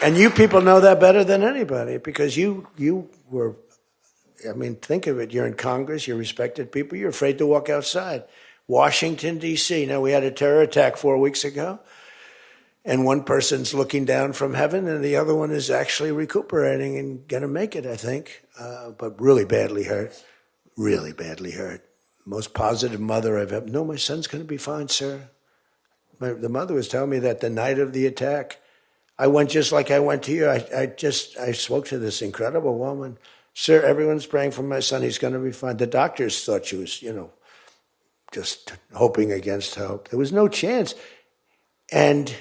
And you people know that better than anybody because you were, I mean, think of it. You're in Congress, you're respected people, you're afraid to walk outside. Washington, D.C. Now, we had a terror attack 4 weeks ago, and one person's looking down from heaven, and the other one is actually recuperating and going to make it, I think, but really badly hurt. Really badly hurt. Most positive mother I've ever. No, my son's going to be fine, sir. The mother was telling me that the night of the attack, I went just like I went to you. I spoke to this incredible woman. Sir, everyone's praying for my son. He's going to be fine. The doctors thought she was, just hoping against hope. There was no chance. And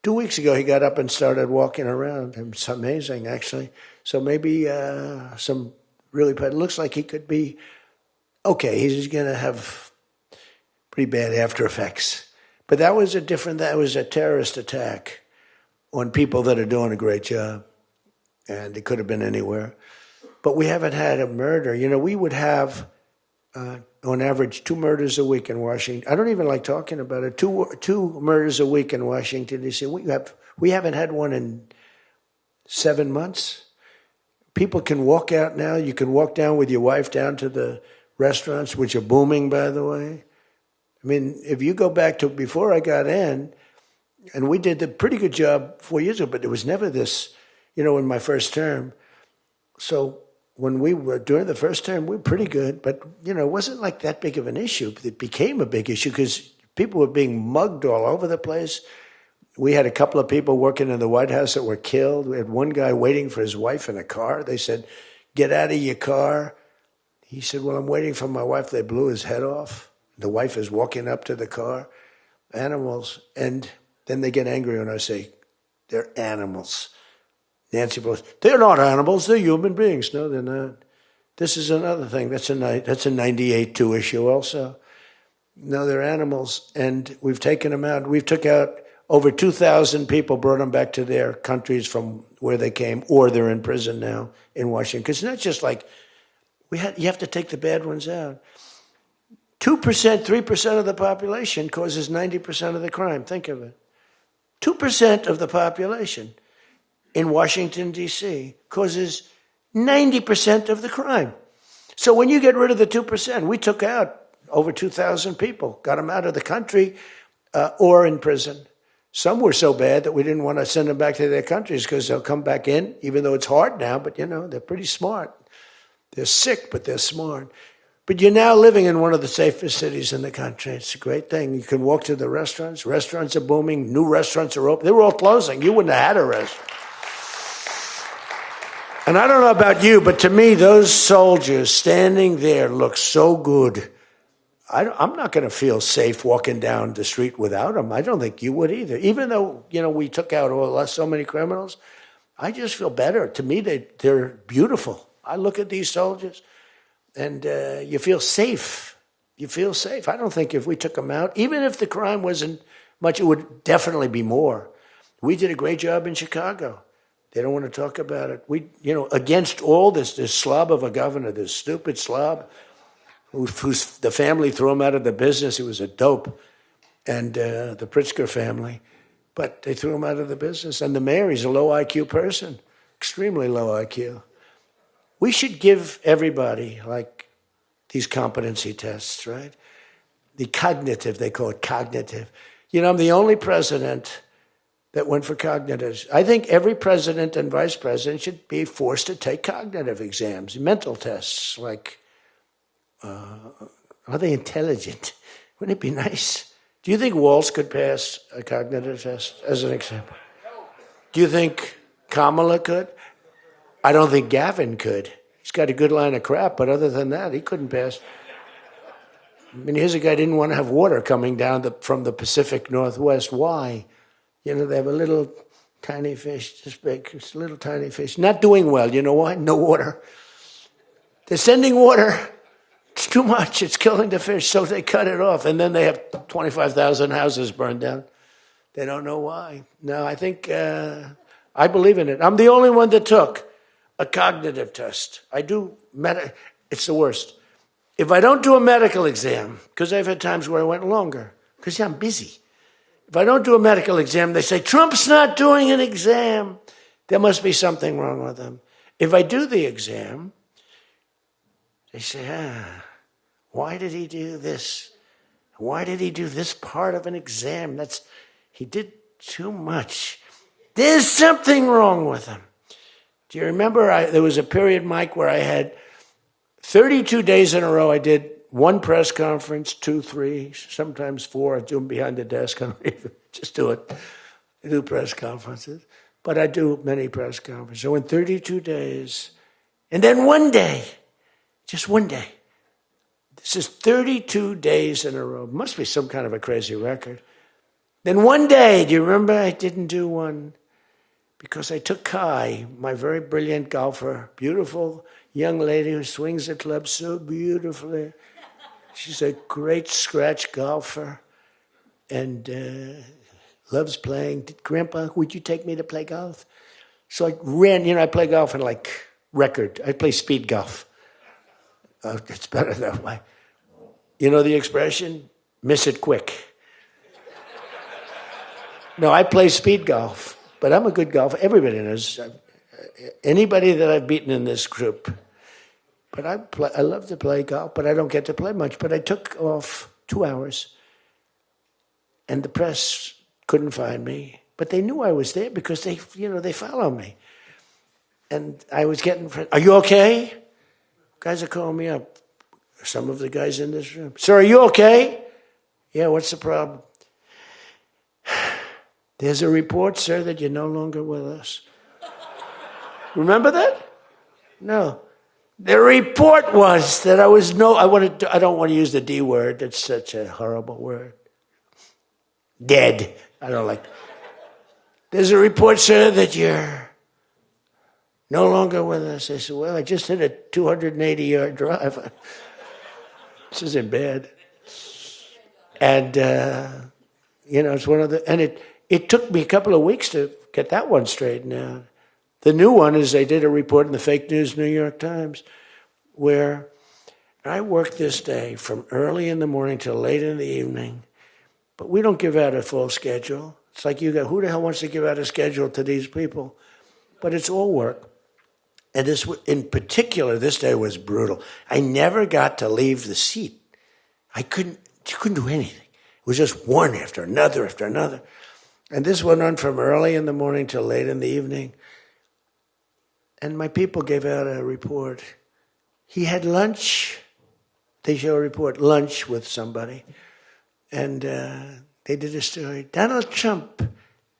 2 weeks ago, he got up and started walking around. It's amazing, actually. So maybe some really bad. It looks like he could be okay. He's going to have pretty bad after effects. But that was a terrorist attack on people that are doing a great job. And it could have been anywhere. But we haven't had a murder. We would have, on average, 2 murders a week in Washington. I don't even like talking about it. Two murders a week in Washington, D.C. We haven't had one in 7 months. People can walk out now. You can walk down with your wife down to the restaurants, which are booming, by the way. I mean, if you go back to before I got in, and we did a pretty good job 4 years ago, but there was never this, in my first term. So when we were during the first term, we were pretty good, but, it wasn't like that big of an issue. It became a big issue because people were being mugged all over the place. We had a couple of people working in the White House that were killed. We had one guy waiting for his wife in a car. They said, "Get out of your car." He said, "Well, I'm waiting for my wife." They blew his head off. The wife is walking up to the car. Animals. And then they get angry when I say, they're animals. Nancy Pelosi, they're not animals, they're human beings. No, they're not. This is another thing. That's a 98-2 issue also. No, they're animals, and we've taken them out. We've took out over 2,000 people, brought them back to their countries from where they came, or they're in prison now in Washington. Because it's not just like, you have to take the bad ones out. 2%, 3% of the population causes 90% of the crime. Think of it. 2% of the population in Washington, D.C. causes 90% of the crime. So when you get rid of the 2%, we took out over 2,000 people, got them out of the country or in prison. Some were so bad that we didn't want to send them back to their countries because they'll come back in, even though it's hard now, but, they're pretty smart. They're sick, but they're smart. But you're now living in one of the safest cities in the country. It's a great thing. You can walk to the restaurants. Restaurants are booming. New restaurants are open. They were all closing. You wouldn't have had a restaurant. And I don't know about you, but to me, those soldiers standing there look so good. I'm not going to feel safe walking down the street without them. I don't think you would either. Even though, we took out so many criminals, I just feel better. To me, they're beautiful. I look at these soldiers, and you feel safe. You feel safe. I don't think if we took them out, even if the crime wasn't much, it would definitely be more. We did a great job in Chicago. They don't want to talk about it. We, against all this slob of a governor, this stupid slob, who's the family threw him out of the business. He was a dope, and the Pritzker family, but they threw him out of the business. And the mayor, he's a low IQ person, extremely low IQ. We should give everybody like these competency tests, right? The cognitive, they call it cognitive. I'm the only president that went for cognitive. I think every president and vice president should be forced to take cognitive exams, mental tests, like, are they intelligent? Wouldn't it be nice? Do you think Walz could pass a cognitive test, as an example? Do you think Kamala could? I don't think Gavin could. He's got a good line of crap, but other than that, he couldn't pass. I mean, here's a guy who didn't want to have water coming down from the Pacific Northwest. Why? You know, they have a little tiny fish, this big, it's a little tiny fish. Not doing well. You know why? No water. They're sending water. It's too much. It's killing the fish, so they cut it off. And then they have 25,000 houses burned down. They don't know why. No, I think, I believe in it. I'm the only one that took a cognitive test. I do, it's the worst. If I don't do a medical exam, because I've had times where I went longer, because I'm busy. If I don't do a medical exam, they say, Trump's not doing an exam. There must be something wrong with him. If I do the exam, they say, why did he do this? Why did he do this part of an exam? He did too much. There's something wrong with him. Do you remember there was a period, Mike, where I had 32 days in a row I did one press conference, 2, 3, sometimes 4. I do them behind the desk. I don't even just do it. I do press conferences. But I do many press conferences. So in 32 days, and then one day, just one day. This is 32 days in a row. Must be some kind of a crazy record. Then one day, do you remember I didn't do one? Because I took Kai, my very brilliant golfer, beautiful young lady who swings the club so beautifully. She's a great scratch golfer and loves playing. Grandpa, would you take me to play golf? So I ran, I play golf in record. I play speed golf. It's better that way. You know the expression? Miss it quick. No, I play speed golf, but I'm a good golfer. Everybody knows. Anybody that I've beaten in this group. But I love to play golf, but I don't get to play much. But I took off 2 hours, and the press couldn't find me. But they knew I was there because they follow me. And I was getting, are you okay? Guys are calling me up. Some of the guys in this room. Sir, are you okay? Yeah, what's the problem? There's a report, sir, that you're no longer with us. Remember that? No. The report was that I don't want to use the D word. It's such a horrible word. Dead. I don't like. There's a report, sir, that you're no longer with us. I said, well, I just hit a 280-yard drive. This isn't bad. And, it's one of the, and it took me a couple of weeks to get that one straightened out. The new one is they did a report in the fake news New York Times where I worked this day from early in the morning till late in the evening, but we don't give out a full schedule. It's like who the hell wants to give out a schedule to these people? But it's all work. And this, in particular, this day was brutal. I never got to leave the seat. You couldn't do anything. It was just one after another after another. And this went on from early in the morning till late in the evening. And my people gave out a report. He had lunch. They show a report, lunch with somebody. And they did a story. Donald Trump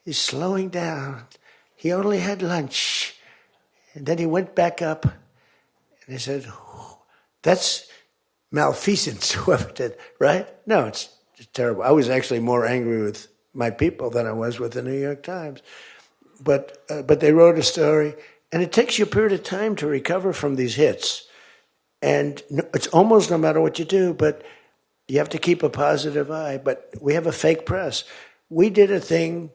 is slowing down. He only had lunch. And then he went back up. And they said, that's malfeasance, whoever did, right? No, it's terrible. I was actually more angry with my people than I was with the New York Times. But they wrote a story. And it takes you a period of time to recover from these hits. And it's almost no matter what you do, but you have to keep a positive eye. But we have a fake press. We did a thing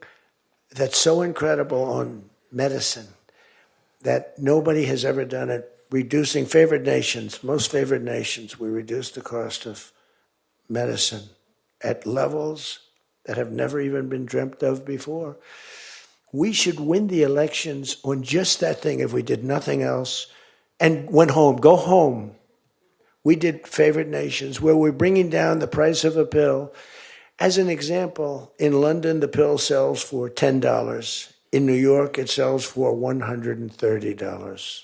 that's so incredible on medicine that nobody has ever done it. Reducing favored nations, most favored nations, we reduced the cost of medicine at levels that have never even been dreamt of before. We should win the elections on just that thing if we did nothing else and went home. Go home. We did favored nations where we're bringing down the price of a pill. As an example, in London, the pill sells for $10. In New York, it sells for $130.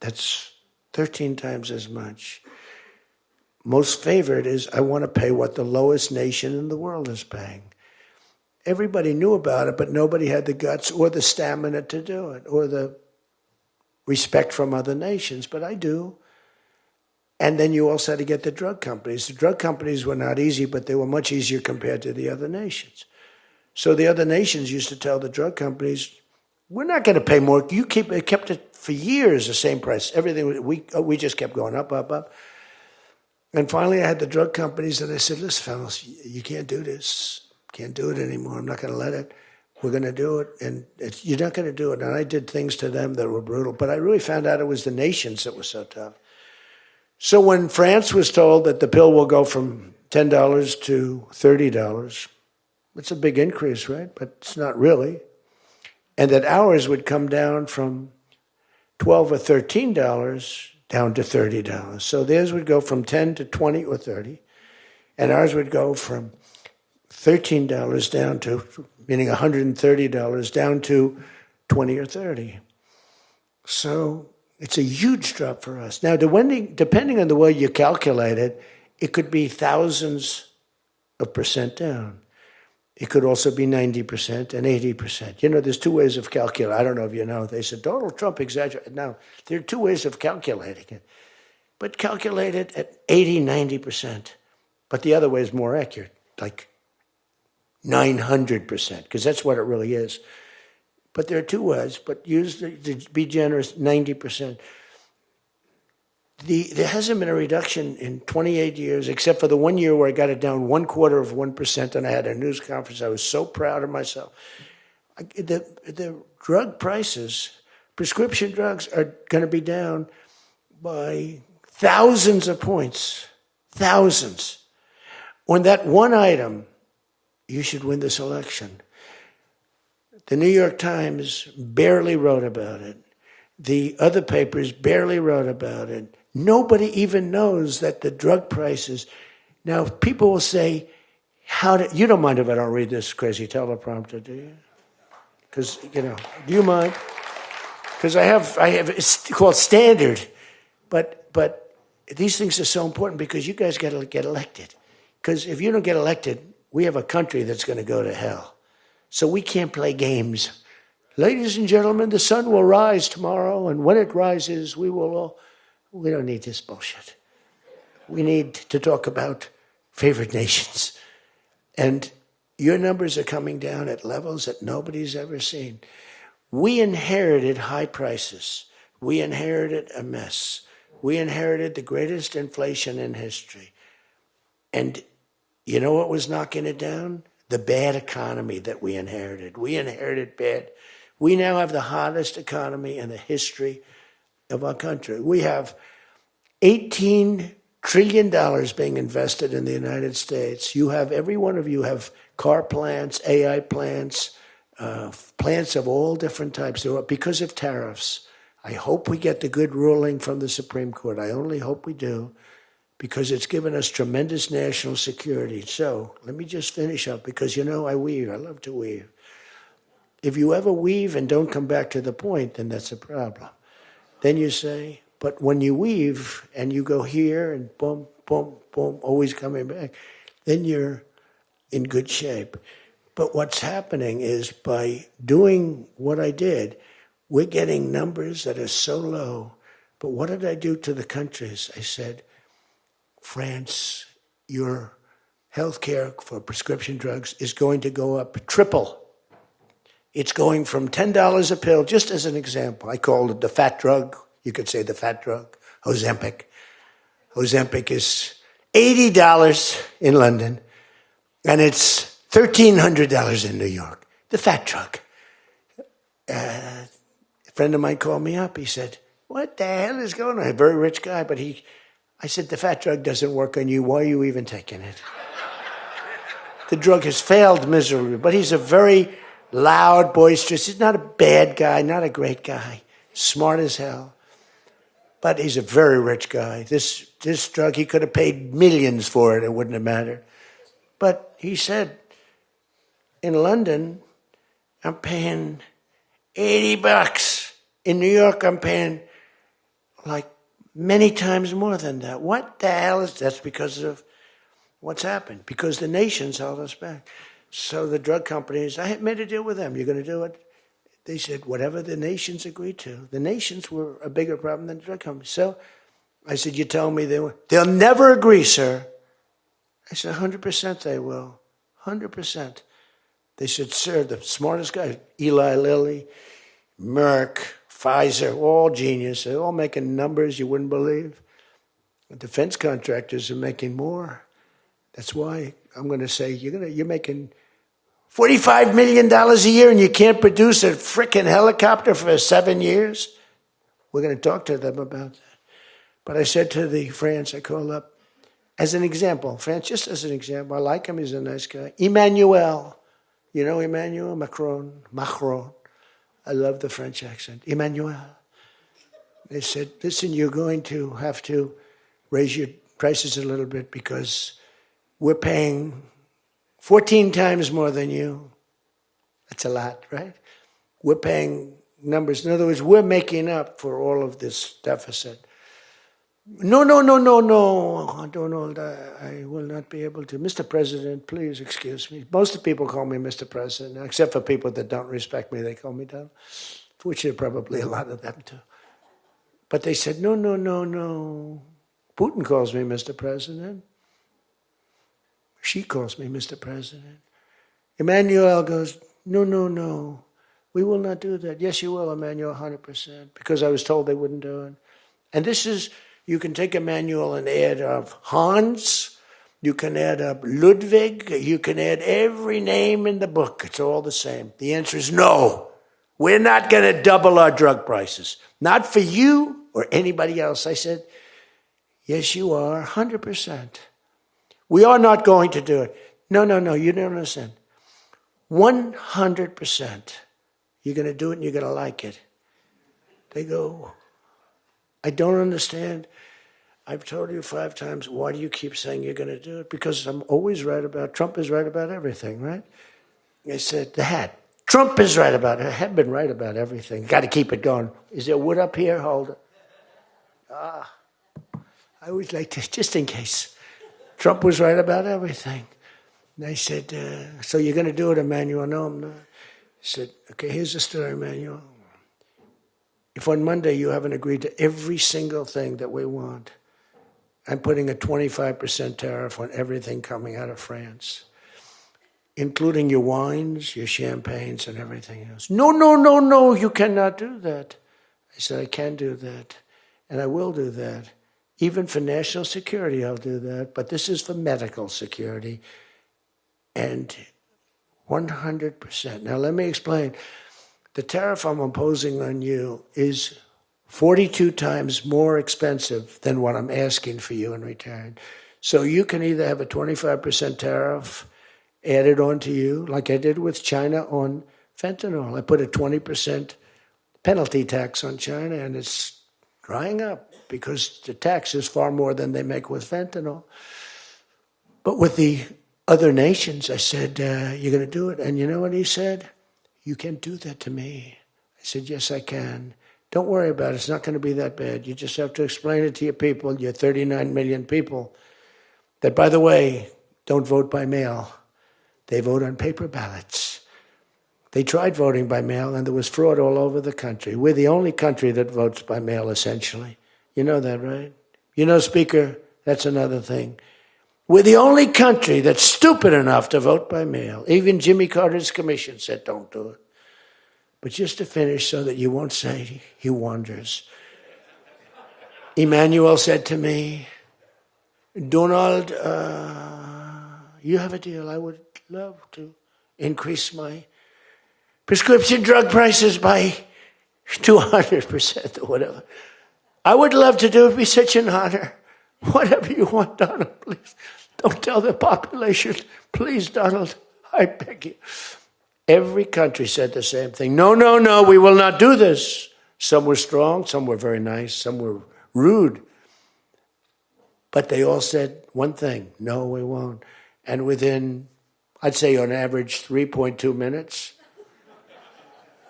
That's 13 times as much. most favored is I want to pay what the lowest nation in the world is paying. Everybody knew about it, but nobody had the guts or the stamina to do it or the respect from other nations, but I do. And then you also had to get the drug companies. The drug companies were not easy, but they were much easier compared to the other nations. So the other nations used to tell the drug companies, we're not going to pay more. You kept it for years, the same price. Everything, we just kept going up, up, up. And finally I had the drug companies and I said, listen, fellas, you can't do this. Can't do it anymore. I'm not going to let it. We're going to do it. And you're not going to do it. And I did things to them that were brutal. But I really found out it was the nations that were so tough. So when France was told that the pill will go from $10 to $30, it's a big increase, right? But it's not really. And that ours would come down from $12 or $13 down to $30. So theirs would go from 10 to 20 or 30. And ours would go from $13 down to, meaning $130 down to 20 or 30. So it's a huge drop for us. Now, depending on the way you calculate it, it could be thousands of percent down. It could also be 90% and 80%. You know, there's two ways of calculating. I don't know if you know. They said, Donald Trump exaggerated. No, there are two ways of calculating it. But calculate it at 80, 90%. But the other way is more accurate, like 900%, because that's what it really is. But there are two ways, but use, to be generous, 90%. There hasn't been a reduction in 28 years, except for the 1 year where I got it down 1/4% and I had a news conference. I was so proud of myself. The drug prices, prescription drugs, are going to be down by thousands of points. Thousands. On that one item, you should win this election. The New York Times barely wrote about it. The other papers barely wrote about it. Nobody even knows that the drug prices. Now, people will say, you don't mind if I don't read this crazy teleprompter, do you? Because, do you mind? Because I have, it's called standard. But these things are so important because you guys got to get elected. Because if you don't get elected, we have a country that's going to go to hell. So we can't play games. Ladies and gentlemen, the sun will rise tomorrow, and when it rises, we don't need this bullshit. We need to talk about favored nations. And your numbers are coming down at levels that nobody's ever seen. We inherited high prices. We inherited a mess. We inherited the greatest inflation in history. And you know what was knocking it down? The bad economy that we inherited. We inherited bad. We now have the hottest economy in the history of our country. We have $18 trillion being invested in the United States. You have, every one of you have car plants, AI plants, plants of all different types. Because of tariffs. I hope we get the good ruling from the Supreme Court. I only hope we do, because it's given us tremendous national security. So let me just finish up, because I weave. I love to weave. If you ever weave and don't come back to the point, then that's a problem. Then you say, but when you weave and you go here and boom, boom, boom, always coming back, then you're in good shape. But what's happening is by doing what I did, we're getting numbers that are so low. But what did I do to the countries? I said, France, your health care for prescription drugs is going to go up triple. It's going from $10 a pill, just as an example. I call it the fat drug. You could say the fat drug, Ozempic. Ozempic is $80 in London, and it's $1,300 in New York. The fat drug. A friend of mine called me up. He said, what the hell is going on? A very rich guy, but I said, the fat drug doesn't work on you. Why are you even taking it? The drug has failed miserably, but he's a very loud, boisterous. He's not a bad guy, not a great guy, smart as hell. But he's a very rich guy. This drug, he could have paid millions for it. It wouldn't have mattered. But he said, in London, I'm paying $80. In New York, I'm paying like many times more than that. What the hell is that's because of what's happened? Because the nations held us back. So the drug companies, I had made a deal with them. You're going to do it? They said, whatever the nations agreed to. The nations were a bigger problem than the drug companies. So I said, you tell me they'll never agree, sir. I said, 100% they will. 100%. They said, sir, the smartest guys, Eli Lilly, Merck, Pfizer, all genius. They're all making numbers you wouldn't believe. The defense contractors are making more. That's why I'm going to say you're making $45 million a year and you can't produce a frickin' helicopter for 7 years. We're going to talk to them about that. But I said to the France, I called up, as an example, France, just as an example, I like him, he's a nice guy. Emmanuel, you know Emmanuel Macron. I love the French accent. Emmanuel. They said, listen, you're going to have to raise your prices a little bit because we're paying 14 times more than you. That's a lot, right? We're paying numbers. In other words, we're making up for all of this deficit. No, Donald, I will not be able to. Mr. President, please excuse me. Most of the people call me Mr. President, except for people that don't respect me, they call me Donald, which are probably a lot of them too. But they said, no. Putin calls me Mr. President. She calls me Mr. President. Emmanuel goes, no. We will not do that. Yes, you will, Emmanuel, 100%, because I was told they wouldn't do it. And this is, you can take Emmanuel and add up Hans, you can add up Ludwig, you can add every name in the book. It's all the same. The answer is no. We're not going to double our drug prices. Not for you or anybody else. I said, yes, you are, 100%. We are not going to do it. No, you don't understand. 100%. You're going to do it and you're going to like it. They go, I don't understand. I've told you 5 times, why do you keep saying you're going to do it? Because I'm always right about, Trump is right about everything, right? I said, the hat. Trump is right about it. I have been right about everything. Got to keep it going. Is there wood up here? Hold it. I always like to, just in case. Trump was right about everything. And I said, so you're going to do it, Emmanuel? No, I'm not. I said, okay, here's the story, Emmanuel. If on Monday you haven't agreed to every single thing that we want, I'm putting a 25% tariff on everything coming out of France, including your wines, your champagnes, and everything else. No, you cannot do that. I said, I can do that, and I will do that. Even for national security, I'll do that, but this is for medical security, and 100%. Now, let me explain. The tariff I'm imposing on you is 42 times more expensive than what I'm asking for you in return. So you can either have a 25% tariff added on to you, like I did with China on fentanyl. I put a 20% penalty tax on China, and it's drying up because the tax is far more than they make with fentanyl. But with the other nations, I said, you're going to do it. And you know what he said? You can't do that to me. I said, yes, I can. Don't worry about it. It's not going to be that bad. You just have to explain it to your people, your 39 million people, that, by the way, don't vote by mail. They vote on paper ballots. They tried voting by mail, and there was fraud all over the country. We're the only country that votes by mail, essentially. You know that, right? You know, Speaker, that's another thing. We're the only country that's stupid enough to vote by mail. Even Jimmy Carter's commission said, don't do it. But just to finish so that you won't say he wanders. Emmanuel said to me, Donald, you have a deal. I would love to increase my prescription drug prices by 200% or whatever. I would love to do it. It'd be such an honor. Whatever you want, Donald, please. Don't tell the population. Please, Donald, I beg you. Every country said the same thing. No, we will not do this. Some were strong, some were very nice, some were rude. But they all said one thing, no, we won't. And within, I'd say on average, 3.2 minutes,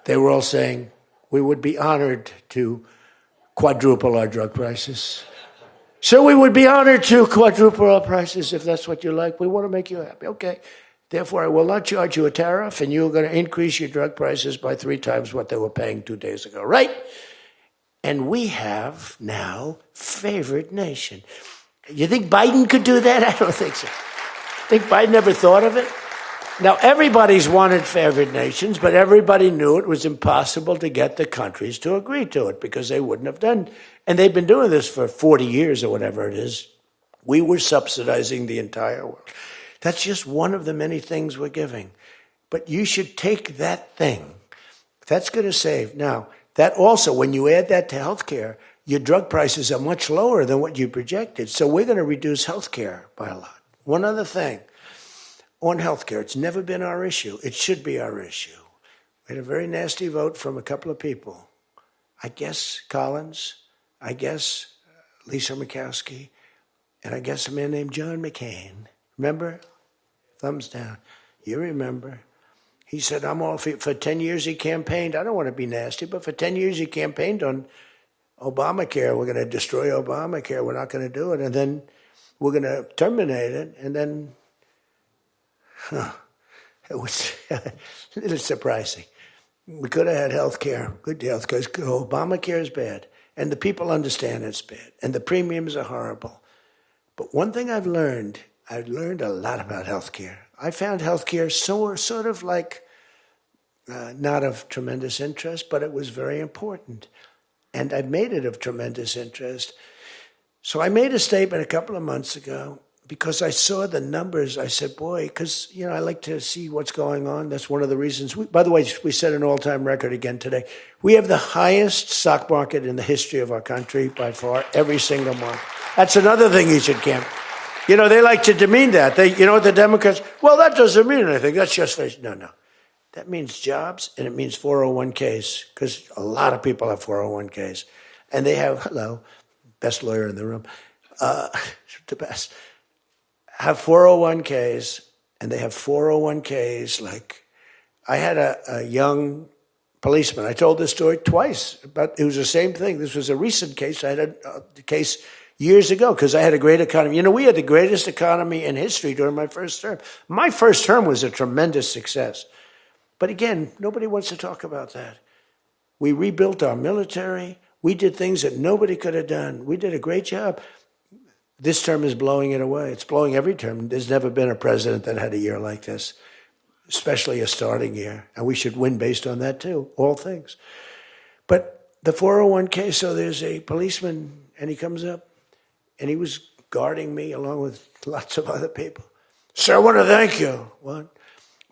they were all saying, we would be honored to quadruple our drug prices. So we would be honored to quadruple our prices if that's what you like. We want to make you happy. Okay. Therefore, I will not charge you a tariff, and you're going to increase your drug prices by 3 times what they were paying 2 days ago, right? And we have now favored nation. You think Biden could do that? I don't think so. Think Biden ever thought of it? Now, everybody's wanted favored nations, but everybody knew it was impossible to get the countries to agree to it because they wouldn't have done. And they've been doing this for 40 years or whatever it is. We were subsidizing the entire world. That's just one of the many things we're giving. But you should take that thing. That's going to save. Now, that also, when you add that to healthcare, your drug prices are much lower than what you projected. So we're going to reduce healthcare by a lot. One other thing. On healthcare, it's never been our issue. It should be our issue. We had a very nasty vote from a couple of people. I guess Collins, I guess Lisa Murkowski, and I guess a man named John McCain. Remember? Thumbs down. You remember. He said, I'm all for 10 years he campaigned. I don't want to be nasty, but for 10 years he campaigned on Obamacare. We're going to destroy Obamacare. We're not going to do it. And then we're going to terminate it. And then, it was a little surprising. We could have had health care, good health care. Obamacare is bad. And the people understand it's bad. And the premiums are horrible. But one thing I've learned a lot about healthcare. I found healthcare sort of like not of tremendous interest, but it was very important. And I made it of tremendous interest. So I made a statement a couple of months ago because I saw the numbers. I said, boy, because, I like to see what's going on. That's one of the reasons. By the way, we set an all-time record again today. We have the highest stock market in the history of our country by far, every single month. That's another thing you should camp. They like to demean that. The Democrats, well, that doesn't mean anything. That's just, no. That means jobs, and it means 401ks, because a lot of people have 401ks. And they have, best lawyer in the room, the best, have 401ks, and they have 401ks like, I had a young policeman. I told this story twice, but it was the same thing. This was a recent case. I had a case years ago, because I had a great economy. We had the greatest economy in history during my first term. My first term was a tremendous success. But again, nobody wants to talk about that. We rebuilt our military. We did things that nobody could have done. We did a great job. This term is blowing it away. It's blowing every term. There's never been a president that had a year like this, especially a starting year. And we should win based on that too, all things. But the 401k, so there's a policeman, and he comes up, and he was guarding me along with lots of other people. Sir, I want to thank you. What?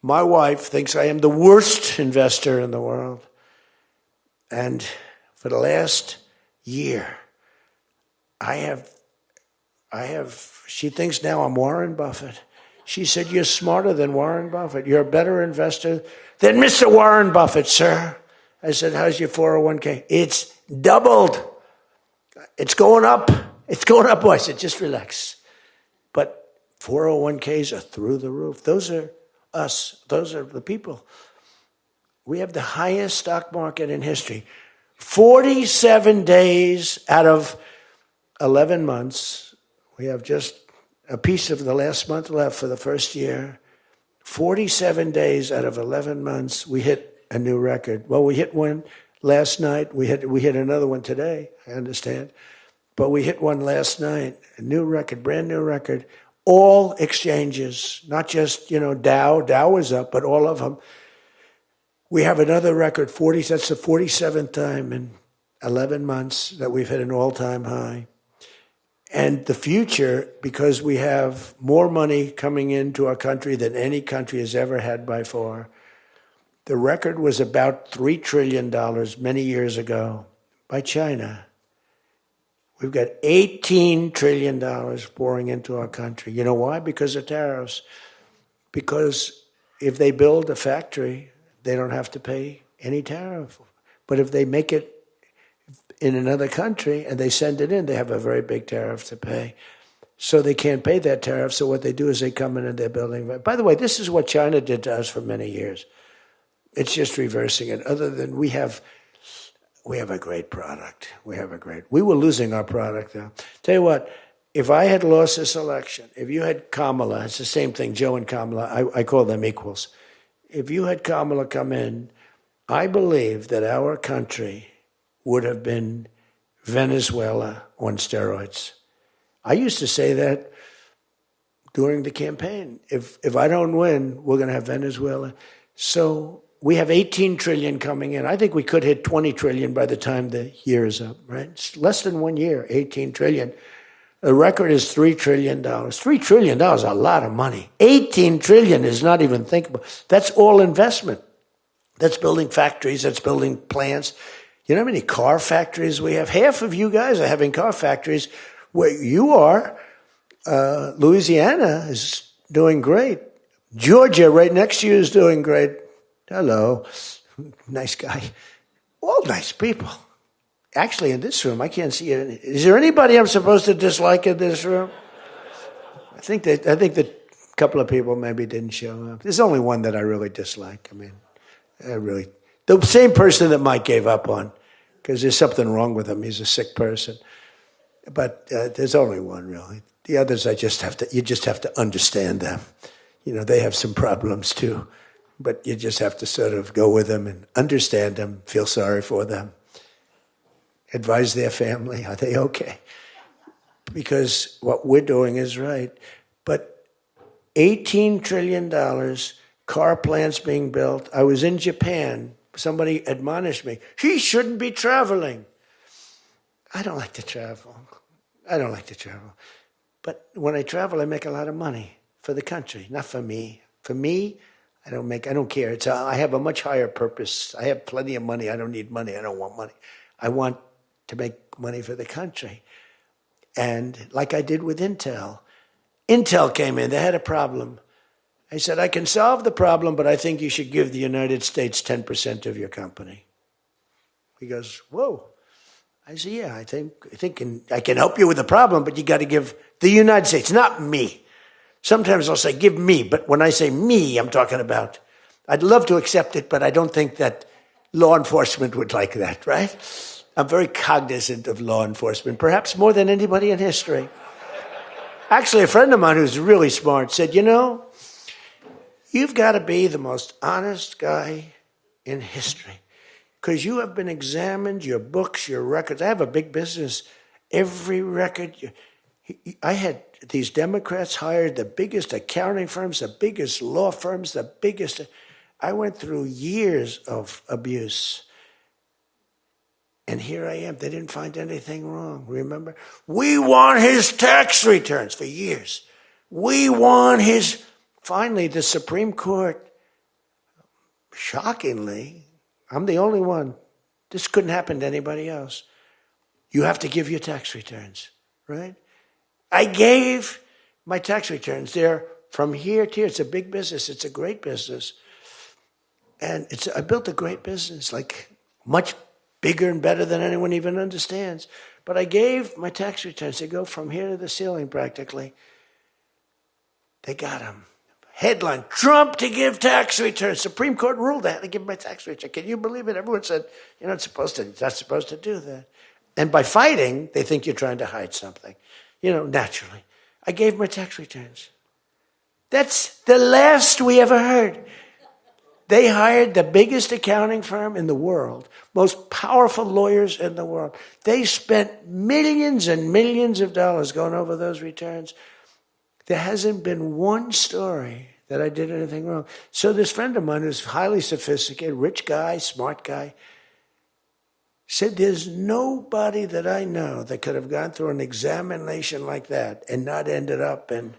My wife thinks I am the worst investor in the world. And for the last year, she thinks now I'm Warren Buffett. She said, you're smarter than Warren Buffett. You're a better investor than Mr. Warren Buffett, sir. I said, how's your 401k? It's doubled. It's going up. It's going up. I said, just relax. But 401ks are through the roof. Those are us. Those are the people. We have the highest stock market in history. 47 days out of 11 months. We have just a piece of the last month left for the first year. 47 days out of 11 months, we hit a new record. Well, we hit one last night. We hit another one today, I understand. But we hit one last night, a new record, brand new record. All exchanges, not just, Dow. Dow was up, but all of them. We have another record, that's the 47th time in 11 months that we've hit an all-time high. And the future, because we have more money coming into our country than any country has ever had by far. The record was about $3 trillion many years ago by China. We've got $18 trillion pouring into our country. You know why? Because of tariffs. Because if they build a factory, they don't have to pay any tariff. But if they make it in another country and they send it in, they have a very big tariff to pay. So they can't pay that tariff. So what they do is they come in and they're building. By the way, this is what China did to us for many years. It's just reversing it. Other than we have we have a great product. We were losing our product, though. Tell you what, if I had lost this election, if you had Kamala, it's the same thing, Joe and Kamala, I call them equals. If you had Kamala come in, I believe that our country would have been Venezuela on steroids. I used to say that during the campaign. If I don't win, we're going to have Venezuela. So we have 18 trillion coming in. I think we could hit 20 trillion by the time the year is up, right? It's less than 1 year, 18 trillion. The record is $3 trillion. $3 trillion is a lot of money. 18 trillion is not even thinkable. That's all investment. That's building factories. That's building plants. You know how many car factories we have? Half of you guys are having car factories. Where you are, Louisiana is doing great. Georgia, right next to you, is doing great. Hello. Nice guy. All nice people. Actually, in this room, I can't see it. Is there anybody I'm supposed to dislike in this room? I think that a couple of people maybe didn't show up. There's only one that I really dislike. I mean, the same person that Mike gave up on, because there's something wrong with him. He's a sick person. But there's only one, really. The others, you just have to understand them. You know, they have some problems too. But you just have to sort of go with them and understand them, feel sorry for them. Advise their family, are they okay? Because what we're doing is right. But $18 trillion, car plants being built. I was in Japan. Somebody admonished me, he shouldn't be traveling. I don't like to travel. But when I travel, I make a lot of money for the country, not for me. For me, I don't care. I have a much higher purpose. I have plenty of money. I don't need money. I don't want money. I want to make money for the country. And like I did with Intel. Intel came in. They had a problem. I said, I can solve the problem, but I think you should give the United States 10% of your company. He goes, whoa. I said, yeah, I think I can help you with the problem, but you got to give the United States, not me. Sometimes I'll say, give me, but when I say me, I'm talking about, I'd love to accept it, but I don't think that law enforcement would like that, right? I'm very cognizant of law enforcement, perhaps more than anybody in history. Actually, a friend of mine who's really smart said, you know, you've got to be the most honest guy in history. Because you have been examined, your books, your records. I have a big business. Every record. I had these Democrats hired the biggest accounting firms, the biggest law firms, the biggest. I went through years of abuse. And here I am. They didn't find anything wrong. Remember? We want his tax returns for years. We want his. Finally, the Supreme Court, shockingly, I'm the only one. This couldn't happen to anybody else. You have to give your tax returns, right? I gave my tax returns. They're from here to here. It's a big business. It's a great business. And I built a great business, like much bigger and better than anyone even understands. But I gave my tax returns. They go from here to the ceiling practically. They got them. Headline, Trump to give tax returns. Supreme Court ruled I had to give my tax return. Can you believe it? Everyone said, you're not supposed to do that. And by fighting, they think you're trying to hide something. You know, naturally. I gave my tax returns. That's the last we ever heard. They hired the biggest accounting firm in the world, most powerful lawyers in the world. They spent millions and millions of dollars going over those returns. There hasn't been one story that I did anything wrong. So this friend of mine who's highly sophisticated, rich guy, smart guy, said there's nobody that I know that could have gone through an examination like that and not ended up in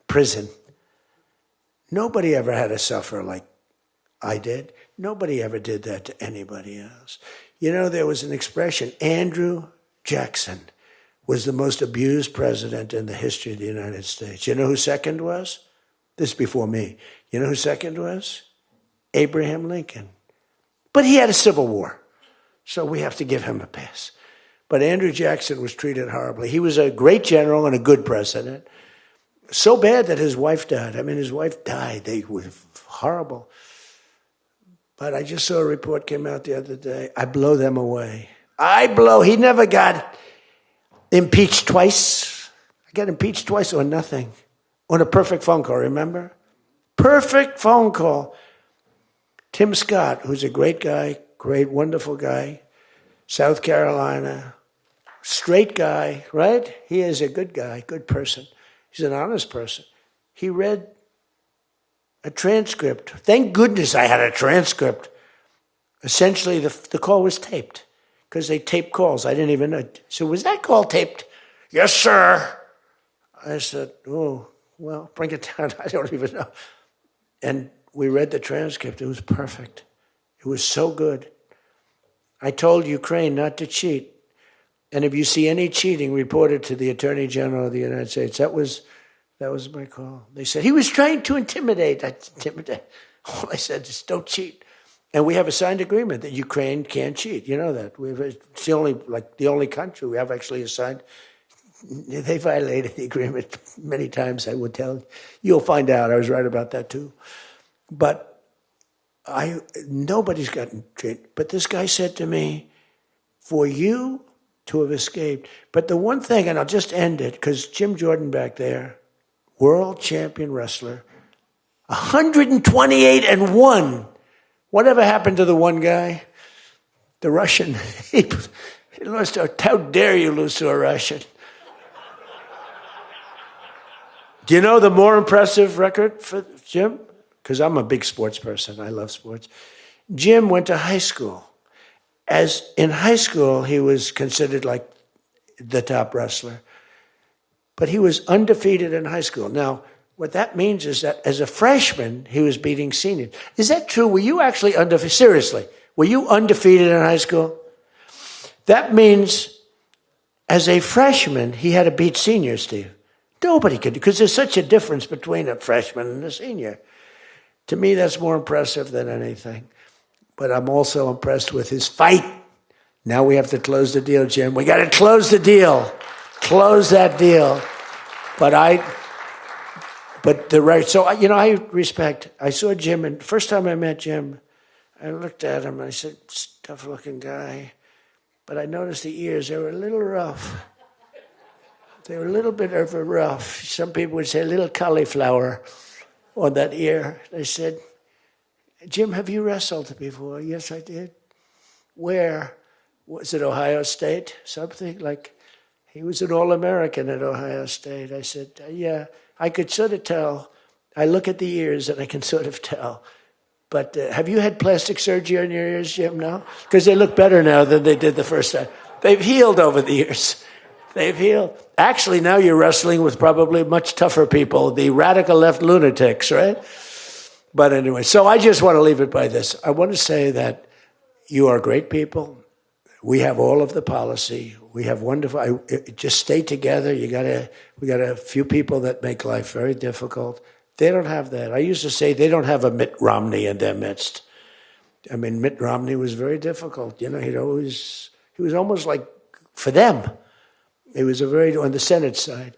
prison. Nobody ever had to suffer like I did. Nobody ever did that to anybody else. You know, there was an expression, Andrew Jackson was the most abused president in the history of the United States. You know who second was? This is before me. You know who second was? Abraham Lincoln. But he had a civil war, so we have to give him a pass. But Andrew Jackson was treated horribly. He was a great general and a good president. So bad that his wife died. I mean, his wife died. They were horrible. But I just saw a report came out the other day. I blow them away. He never got impeached twice. I got impeached twice on nothing. On a perfect phone call, remember? Perfect phone call. Tim Scott, who's a great guy, great, wonderful guy, South Carolina, straight guy, right? He is a good guy, good person. He's an honest person. He read a transcript. Thank goodness I had a transcript. Essentially, the call was taped because they tape calls. I didn't even know. So was that call taped? Yes, sir. I said, oh, well, bring it down. I don't even know. And we read the transcript. It was perfect. It was so good. I told Ukraine not to cheat. And if you see any cheating, report it to the Attorney General of the United States. That was my call. They said, he was trying to intimidate. All I said is, don't cheat. And we have a signed agreement that Ukraine can't cheat. You know that. It's the only country we have actually signed. They violated the agreement many times, I would tell you. You'll find out. I was right about that too. But nobody's gotten cheated. But this guy said to me, for you to have escaped. But the one thing, and I'll just end it, because Jim Jordan back there, world champion wrestler, 128-1. Whatever happened to the one guy? The Russian. He lost to, how dare you lose to a Russian? Do you know the more impressive record for Jim? Because I'm a big sports person. I love sports. Jim went to high school. As in high school, he was considered like the top wrestler. But he was undefeated in high school. Now, what that means is that as a freshman, he was beating seniors. Is that true? Were you actually undefeated? Seriously, were you undefeated in high school? That means as a freshman, he had to beat seniors, Steve. Nobody could, because there's such a difference between a freshman and a senior. To me, that's more impressive than anything. But I'm also impressed with his fight. Now we have to close the deal, Jim. We got to close the deal. Close that deal. So, I respect. I saw Jim, and the first time I met Jim, I looked at him, and I said, tough-looking guy. But I noticed the ears, they were a little rough. They were a little bit of a rough. Some people would say a little cauliflower on that ear. They said, Jim, have you wrestled before? Yes, I did. Where? Was it Ohio State? Something like, he was an All-American at Ohio State. I said, yeah, I could sort of tell. I look at the ears and I can sort of tell. But have you had plastic surgery on your ears, Jim, now? Because they look better now than they did the first time. They've healed over the years. They've healed. Actually, now you're wrestling with probably much tougher people, the radical left lunatics, right? But anyway, so I just want to leave it by this. I want to say that you are great people. We have all of the policy. We have wonderful. Just stay together. We got a few people that make life very difficult. They don't have that. I used to say they don't have a Mitt Romney in their midst. I mean, Mitt Romney was very difficult. You know, he was almost like for them. He was on the Senate side.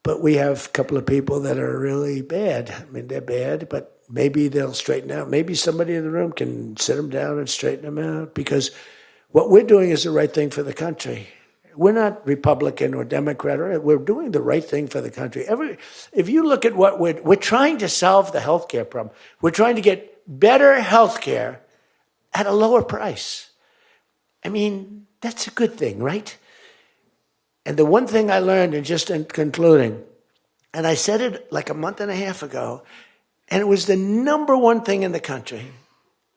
But we have a couple of people that are really bad. I mean, they're bad, but maybe they'll straighten out. Maybe somebody in the room can sit them down and straighten them out, because what we're doing is the right thing for the country. We're not Republican or Democrat. We're doing the right thing for the country. If you look at what we're trying to solve the healthcare problem. We're trying to get better healthcare at a lower price. I mean, that's a good thing, right? And the one thing I learned, and just in concluding, and I said it like a month and a half ago, and it was the number one thing in the country.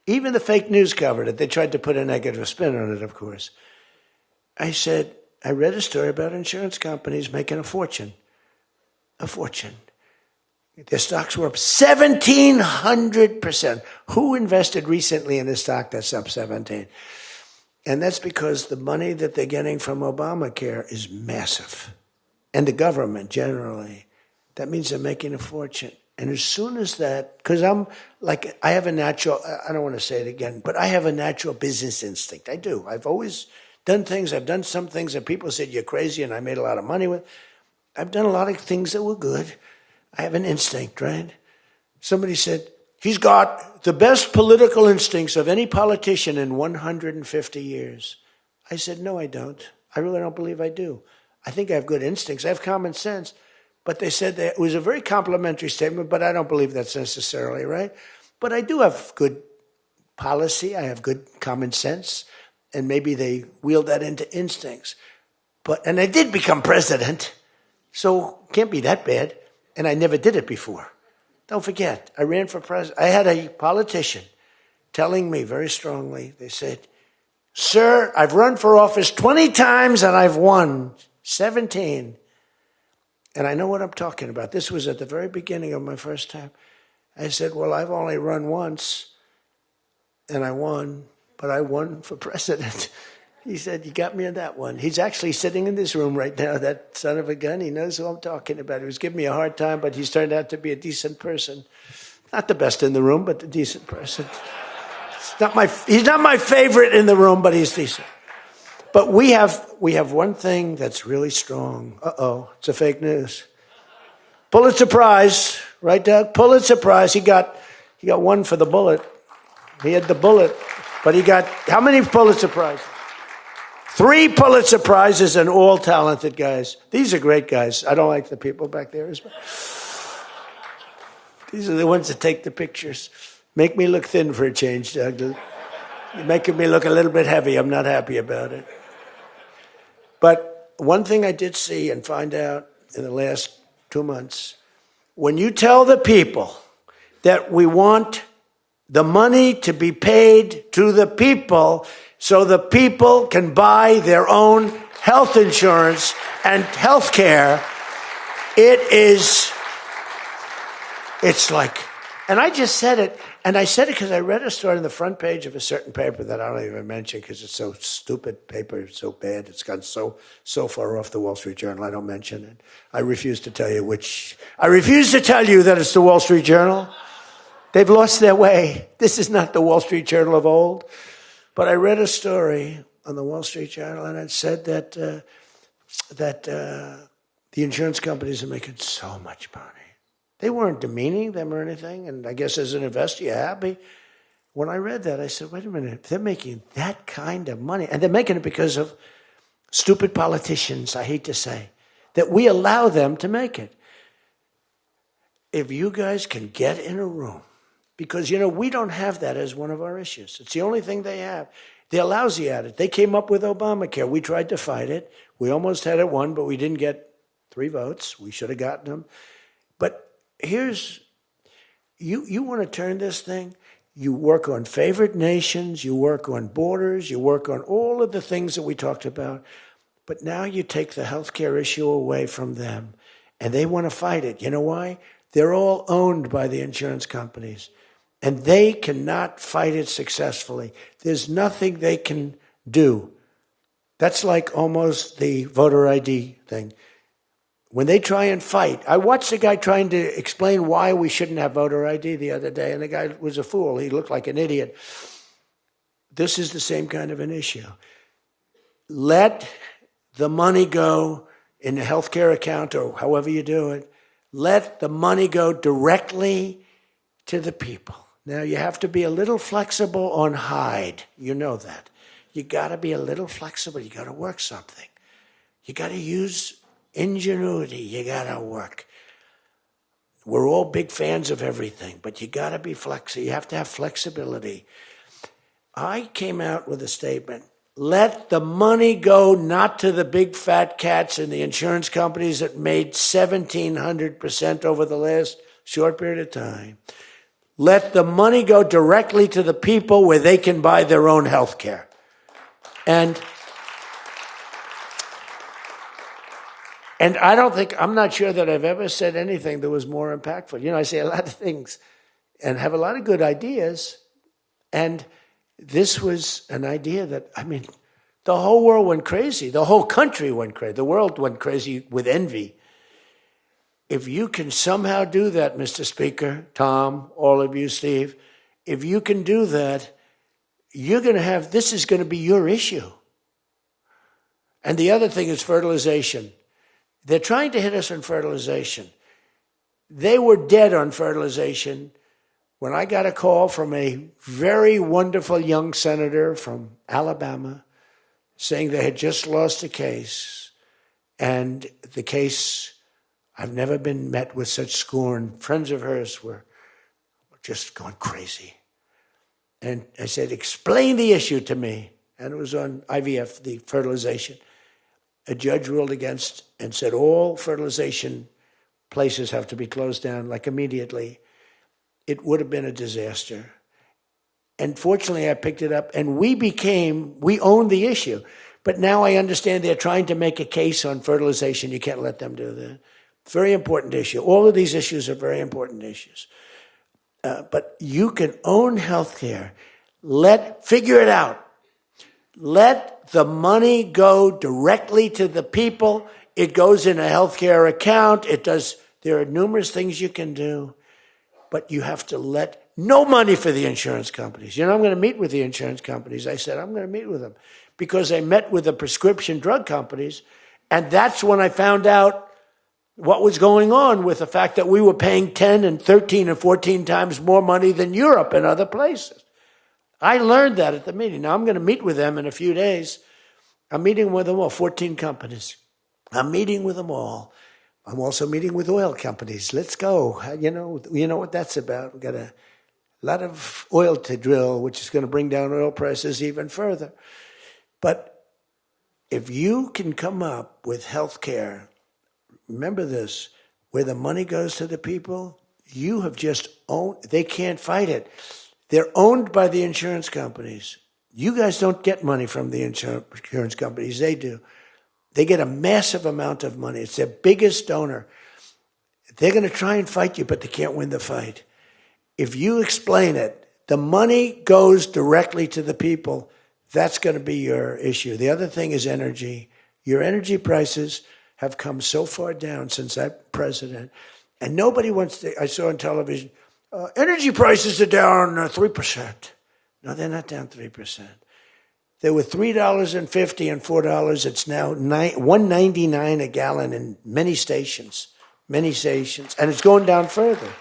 Even the fake news covered it. They tried to put a negative spin on it, of course. I said, I read a story about insurance companies making a fortune. A fortune. Their stocks were up 1,700%. Who invested recently in a stock that's up 17%? And that's because the money that they're getting from Obamacare is massive. And the government generally. That means they're making a fortune. And as soon as that, because I have a natural, I don't want to say it again, but I have a natural business instinct. I do. I've always done things. I've done some things that people said, you're crazy, and I made a lot of money with. I've done a lot of things that were good. I have an instinct, right? Somebody said, he's got the best political instincts of any politician in 150 years. I said, no, I don't. I really don't believe I do. I think I have good instincts. I have common sense. But they said that it was a very complimentary statement, but I don't believe that's necessarily right. But I do have good policy. I have good common sense. And maybe they wheeled that into instincts. And I did become president, so it can't be that bad. And I never did it before. Don't forget, I ran for president. I had a politician telling me very strongly, they said, sir, I've run for office 20 times and I've won 17. And I know what I'm talking about. This was at the very beginning of my first time. I said, well, I've only run once and I won, but I won for president. He said, you got me on that one. He's actually sitting in this room right now, that son of a gun. He knows who I'm talking about. He was giving me a hard time, but he's turned out to be a decent person. Not the best in the room, but a decent person. He's not my favorite in the room, but he's decent. But we have one thing that's really strong. Uh-oh, it's a fake news. Pulitzer Prize, right, Doug? Pulitzer Prize. He got one for the bullet. He had the bullet, but he got how many Pulitzer Prizes? 3 Pulitzer Prizes, and all talented guys. These are great guys. I don't like the people back there as well. These are the ones that take the pictures. Make me look thin for a change, Doug. You're making me look a little bit heavy. I'm not happy about it. But one thing I did see and find out in the last 2 months, when you tell the people that we want the money to be paid to the people so the people can buy their own health insurance and health care, it's like, and I just said it, and I said it because I read a story on the front page of a certain paper that I don't even mention because it's so stupid paper, it's so bad, it's gone so far off the Wall Street Journal, I don't mention it. I refuse to tell you that it's the Wall Street Journal. They've lost their way. This is not the Wall Street Journal of old. But I read a story on the Wall Street Journal, and it said that the insurance companies are making so much money. They weren't demeaning them or anything, and I guess as an investor, you're happy. When I read that, I said, wait a minute, they're making that kind of money, and they're making it because of stupid politicians, I hate to say, that we allow them to make it. If you guys can get in a room, because, we don't have that as one of our issues. It's the only thing they have. They're lousy at it. They came up with Obamacare. We tried to fight it. We almost had it won, but we didn't get 3 votes. We should have gotten them. But here's, you want to turn this thing, you work on favored nations, you work on borders, you work on all of the things that we talked about, but now you take the healthcare issue away from them, and they want to fight it. You know why? They're all owned by the insurance companies. And they cannot fight it successfully. There's nothing they can do. That's like almost the voter ID thing. When they try and fight, I watched a guy trying to explain why we shouldn't have voter ID the other day, and the guy was a fool. He looked like an idiot. This is the same kind of an issue. Let the money go in a healthcare account or however you do it. Let the money go directly to the people. Now, you have to be a little flexible on Hyde. You know that. You got to be a little flexible. You got to work something. You got to use ingenuity. You got to work. We're all big fans of everything, but you got to be flexible. You have to have flexibility. I came out with a statement. Let the money go not to the big fat cats in the insurance companies that made 1,700% over the last short period of time. Let the money go directly to the people where they can buy their own health care. And I'm not sure that I've ever said anything that was more impactful. I say a lot of things and have a lot of good ideas. And this was an idea that, the whole world went crazy. The whole country went crazy. The world went crazy with envy. If you can somehow do that, Mr. Speaker, Tom, all of you, Steve, if you can do that, this is going to be your issue. And the other thing is fertilization. They're trying to hit us on fertilization. They were dead on fertilization when I got a call from a very wonderful young senator from Alabama saying they had just lost a case, and the case, I've never been met with such scorn. Friends of hers were just going crazy. And I said, explain the issue to me. And it was on IVF, the fertilization. A judge ruled against and said all fertilization places have to be closed down, like immediately. It would have been a disaster. And fortunately, I picked it up, and we owned the issue. But now I understand they're trying to make a case on fertilization. You can't let them do that. Very important issue. All of these issues are very important issues. But you can own healthcare. Figure it out. Let the money go directly to the people. It goes in a healthcare account. There are numerous things you can do, but you have to let no money for the insurance companies. I'm going to meet with the insurance companies. I said, I'm going to meet with them because I met with the prescription drug companies. And that's when I found out what was going on with the fact that we were paying 10 and 13 and 14 times more money than Europe and other places. I learned that at the meeting. Now I'm going to meet with them in a few days. I'm meeting with them all, 14 companies. I'm meeting with them all. I'm also meeting with oil companies. Let's go. You know what that's about. We've got a lot of oil to drill, which is going to bring down oil prices even further. But if you can come up with health care, remember this, where the money goes to the people, you have just owned, they can't fight it. They're owned by the insurance companies. You guys don't get money from the insurance companies. They do. They get a massive amount of money. It's their biggest donor. They're going to try and fight you, but they can't win the fight. If you explain it, the money goes directly to the people. That's going to be your issue. The other thing is energy. Your energy prices have come so far down since I'm president. And nobody wants to, I saw on television, energy prices are down 3%. No, they're not down 3%. They were $3.50 and $4. It's now $1.99 a gallon in many stations, and it's going down further.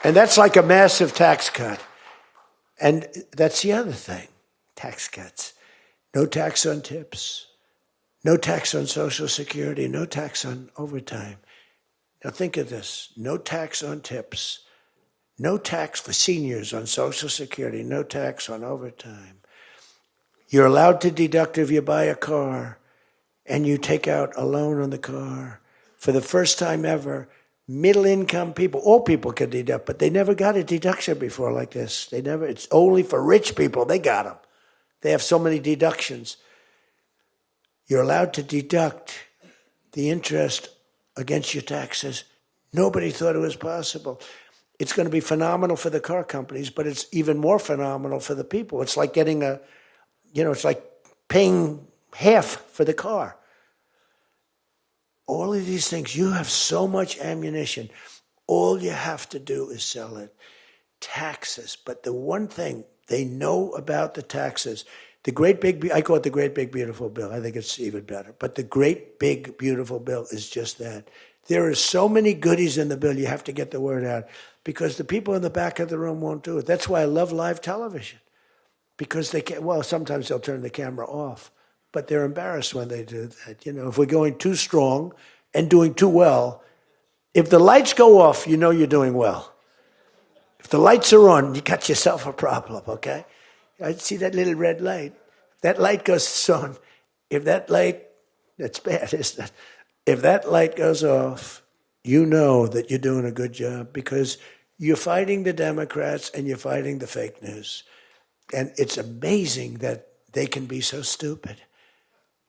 And that's like a massive tax cut. And that's the other thing, tax cuts. No tax on tips, no tax on Social Security, no tax on overtime. Now think of this, no tax on tips, no tax for seniors on Social Security, no tax on overtime. You're allowed to deduct if you buy a car and you take out a loan on the car. For the first time ever, middle-income people, all people can deduct, but they never got a deduction before like this. It's only for rich people. They got them. They have so many deductions. You're allowed to deduct the interest against your taxes. Nobody thought it was possible. It's going to be phenomenal for the car companies, but it's even more phenomenal for the people. It's like getting it's like paying half for the car. All of these things, you have so much ammunition. All you have to do is sell it. Taxes. But the one thing they know about the taxes, I call it the great big beautiful bill. I think it's even better. But the great big beautiful bill is just that. There are so many goodies in the bill, you have to get the word out. Because the people in the back of the room won't do it. That's why I love live television. Because they can't, sometimes they'll turn the camera off. But they're embarrassed when they do that. If we're going too strong and doing too well, if the lights go off, you know you're doing well. If the lights are on, you got yourself a problem, okay? I see that little red light. That light goes on. That's bad, isn't it? If that light goes off, you know that you're doing a good job because you're fighting the Democrats and you're fighting the fake news. And it's amazing that they can be so stupid.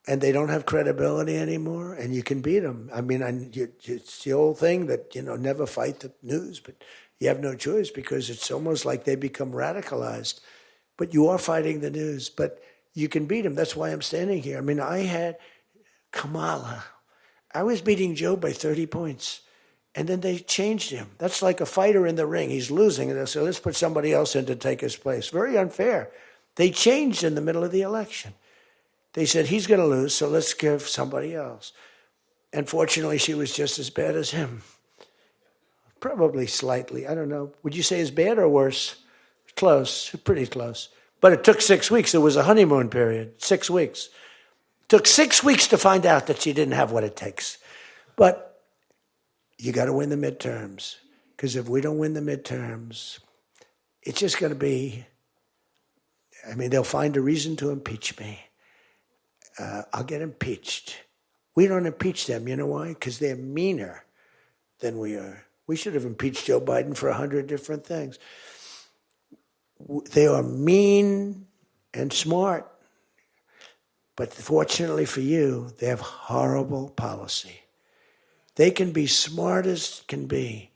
And they don't have credibility anymore, and you can beat them. I mean, it's the old thing that, never fight the news, but you have no choice because it's almost like they become radicalized. But you are fighting the news, but you can beat them. That's why I'm standing here. I mean, I had Kamala. I was beating Joe by 30 points, and then they changed him. That's like a fighter in the ring. He's losing, and they said, let's put somebody else in to take his place. Very unfair. They changed in the middle of the election. They said, he's going to lose, so let's give somebody else. And fortunately, she was just as bad as him. probably slightly. I don't know. Would you say it's bad or worse? Close, pretty close. But it took 6 weeks. It was a honeymoon period, 6 weeks. It took 6 weeks to find out that she didn't have what it takes. But you got to win the midterms. Because if we don't win the midterms, it's just going to be, they'll find a reason to impeach me. I'll get impeached. We don't impeach them. You know why? Because they're meaner than we are. We should have impeached Joe Biden for 100 different things. They are mean and smart. But fortunately for you, they have horrible policy. They can be smart as can be.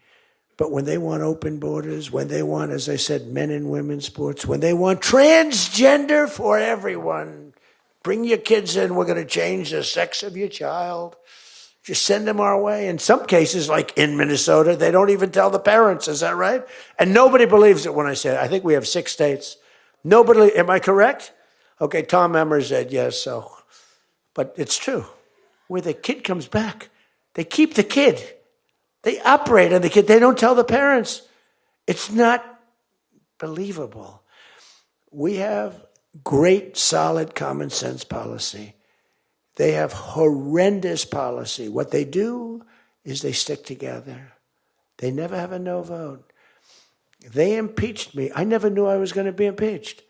But when they want open borders, when they want, as I said, men and women's sports, when they want transgender for everyone, bring your kids in, we're going to change the sex of your child. Just send them our way. In some cases, like in Minnesota, they don't even tell the parents. Is that right? And nobody believes it when I say it. I think we have 6 states. Nobody, am I correct? Okay, Tom Emmer said yes, so. But it's true. Where the kid comes back, they keep the kid. They operate on the kid. They don't tell the parents. It's not believable. We have great, solid common sense policy. They have horrendous policy. What they do is they stick together. They never have a no vote. They impeached me. I never knew I was going to be impeached.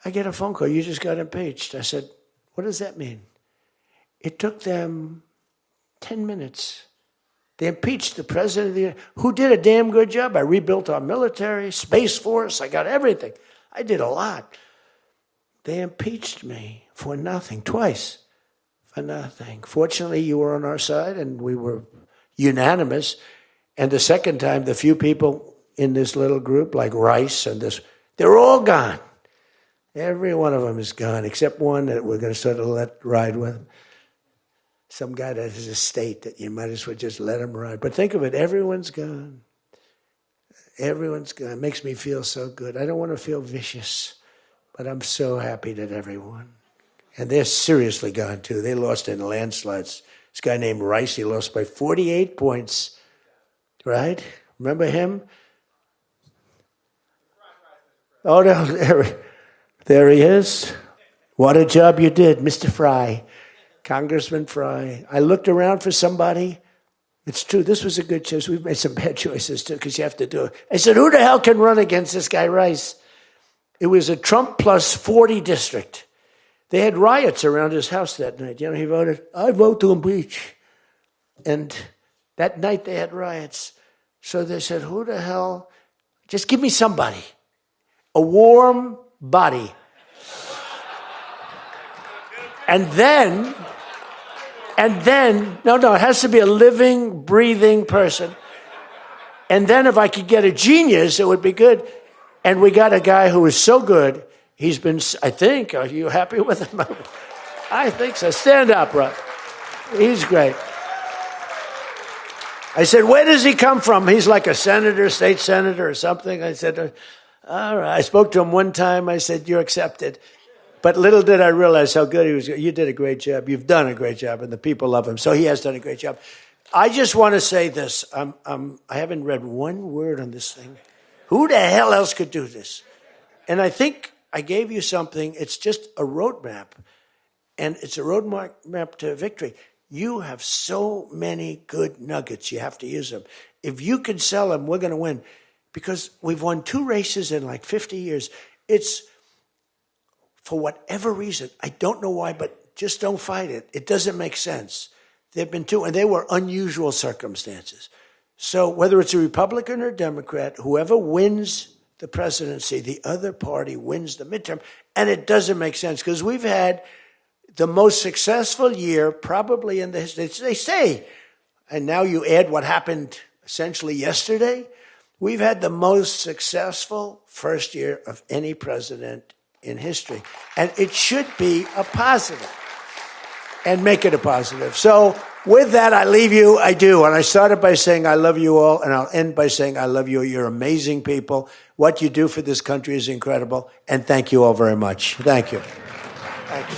I get a phone call. You just got impeached. I said, what does that mean? It took them 10 minutes. They impeached the president of the United States, who did a damn good job. I rebuilt our military, Space Force. I got everything. I did a lot. They impeached me for nothing, twice. For nothing. Fortunately, you were on our side, and we were unanimous. And the second time, the few people in this little group, like Rice and this, they're all gone. Every one of them is gone, except one that we're going to sort of let ride with. Some guy that has a state that you might as well just let him ride. But think of it, everyone's gone. Everyone's gone. It makes me feel so good. I don't want to feel vicious, but I'm so happy that everyone. And they're seriously gone, too. They lost in landslides. This guy named Rice, he lost by 48 points. Right? Remember him? Oh, no, there he is. What a job you did, Mr. Fry. Congressman Fry. I looked around for somebody. It's true, this was a good choice. We've made some bad choices, too, because you have to do it. I said, who the hell can run against this guy, Rice? It was a Trump plus 40 district. They had riots around his house that night. You know, he voted, I vote to impeach. And that night they had riots. So they said, who the hell? Just give me somebody. A warm body. And then, no, it has to be a living, breathing person. And then if I could get a genius, it would be good. And we got a guy who is so good. He's been, I think, are you happy with him? I think so. Stand up, Rob. He's great. I said, where does he come from? He's like a senator, state senator or something. I said, all right. I spoke to him one time. I said, you're accepted. But little did I realize how good he was. You did a great job. You've done a great job, and the people love him. So he has done a great job. I just want to say this. I haven't read one word on this thing. Who the hell else could do this? And I think I gave you something. It's just a roadmap, and it's a roadmap to victory. You have so many good nuggets. You have to use them. If you can sell them, we're going to win, because we've won 2 races in like 50 years. It's, for whatever reason, I don't know why, but just don't fight it. It doesn't make sense. There have been 2, and they were unusual circumstances. So whether it's a Republican or Democrat, whoever wins the presidency, the other party wins the midterm. And it doesn't make sense, because we've had the most successful year probably in the history. They say, and now you add what happened essentially yesterday, we've had the most successful first year of any president in history. And it should be a positive, and make it a positive. So with that, I leave you. I do. And I started by saying I love you all, and I'll end by saying I love you. You're amazing people. What you do for this country is incredible. And thank you all very much. Thank you. Thank you.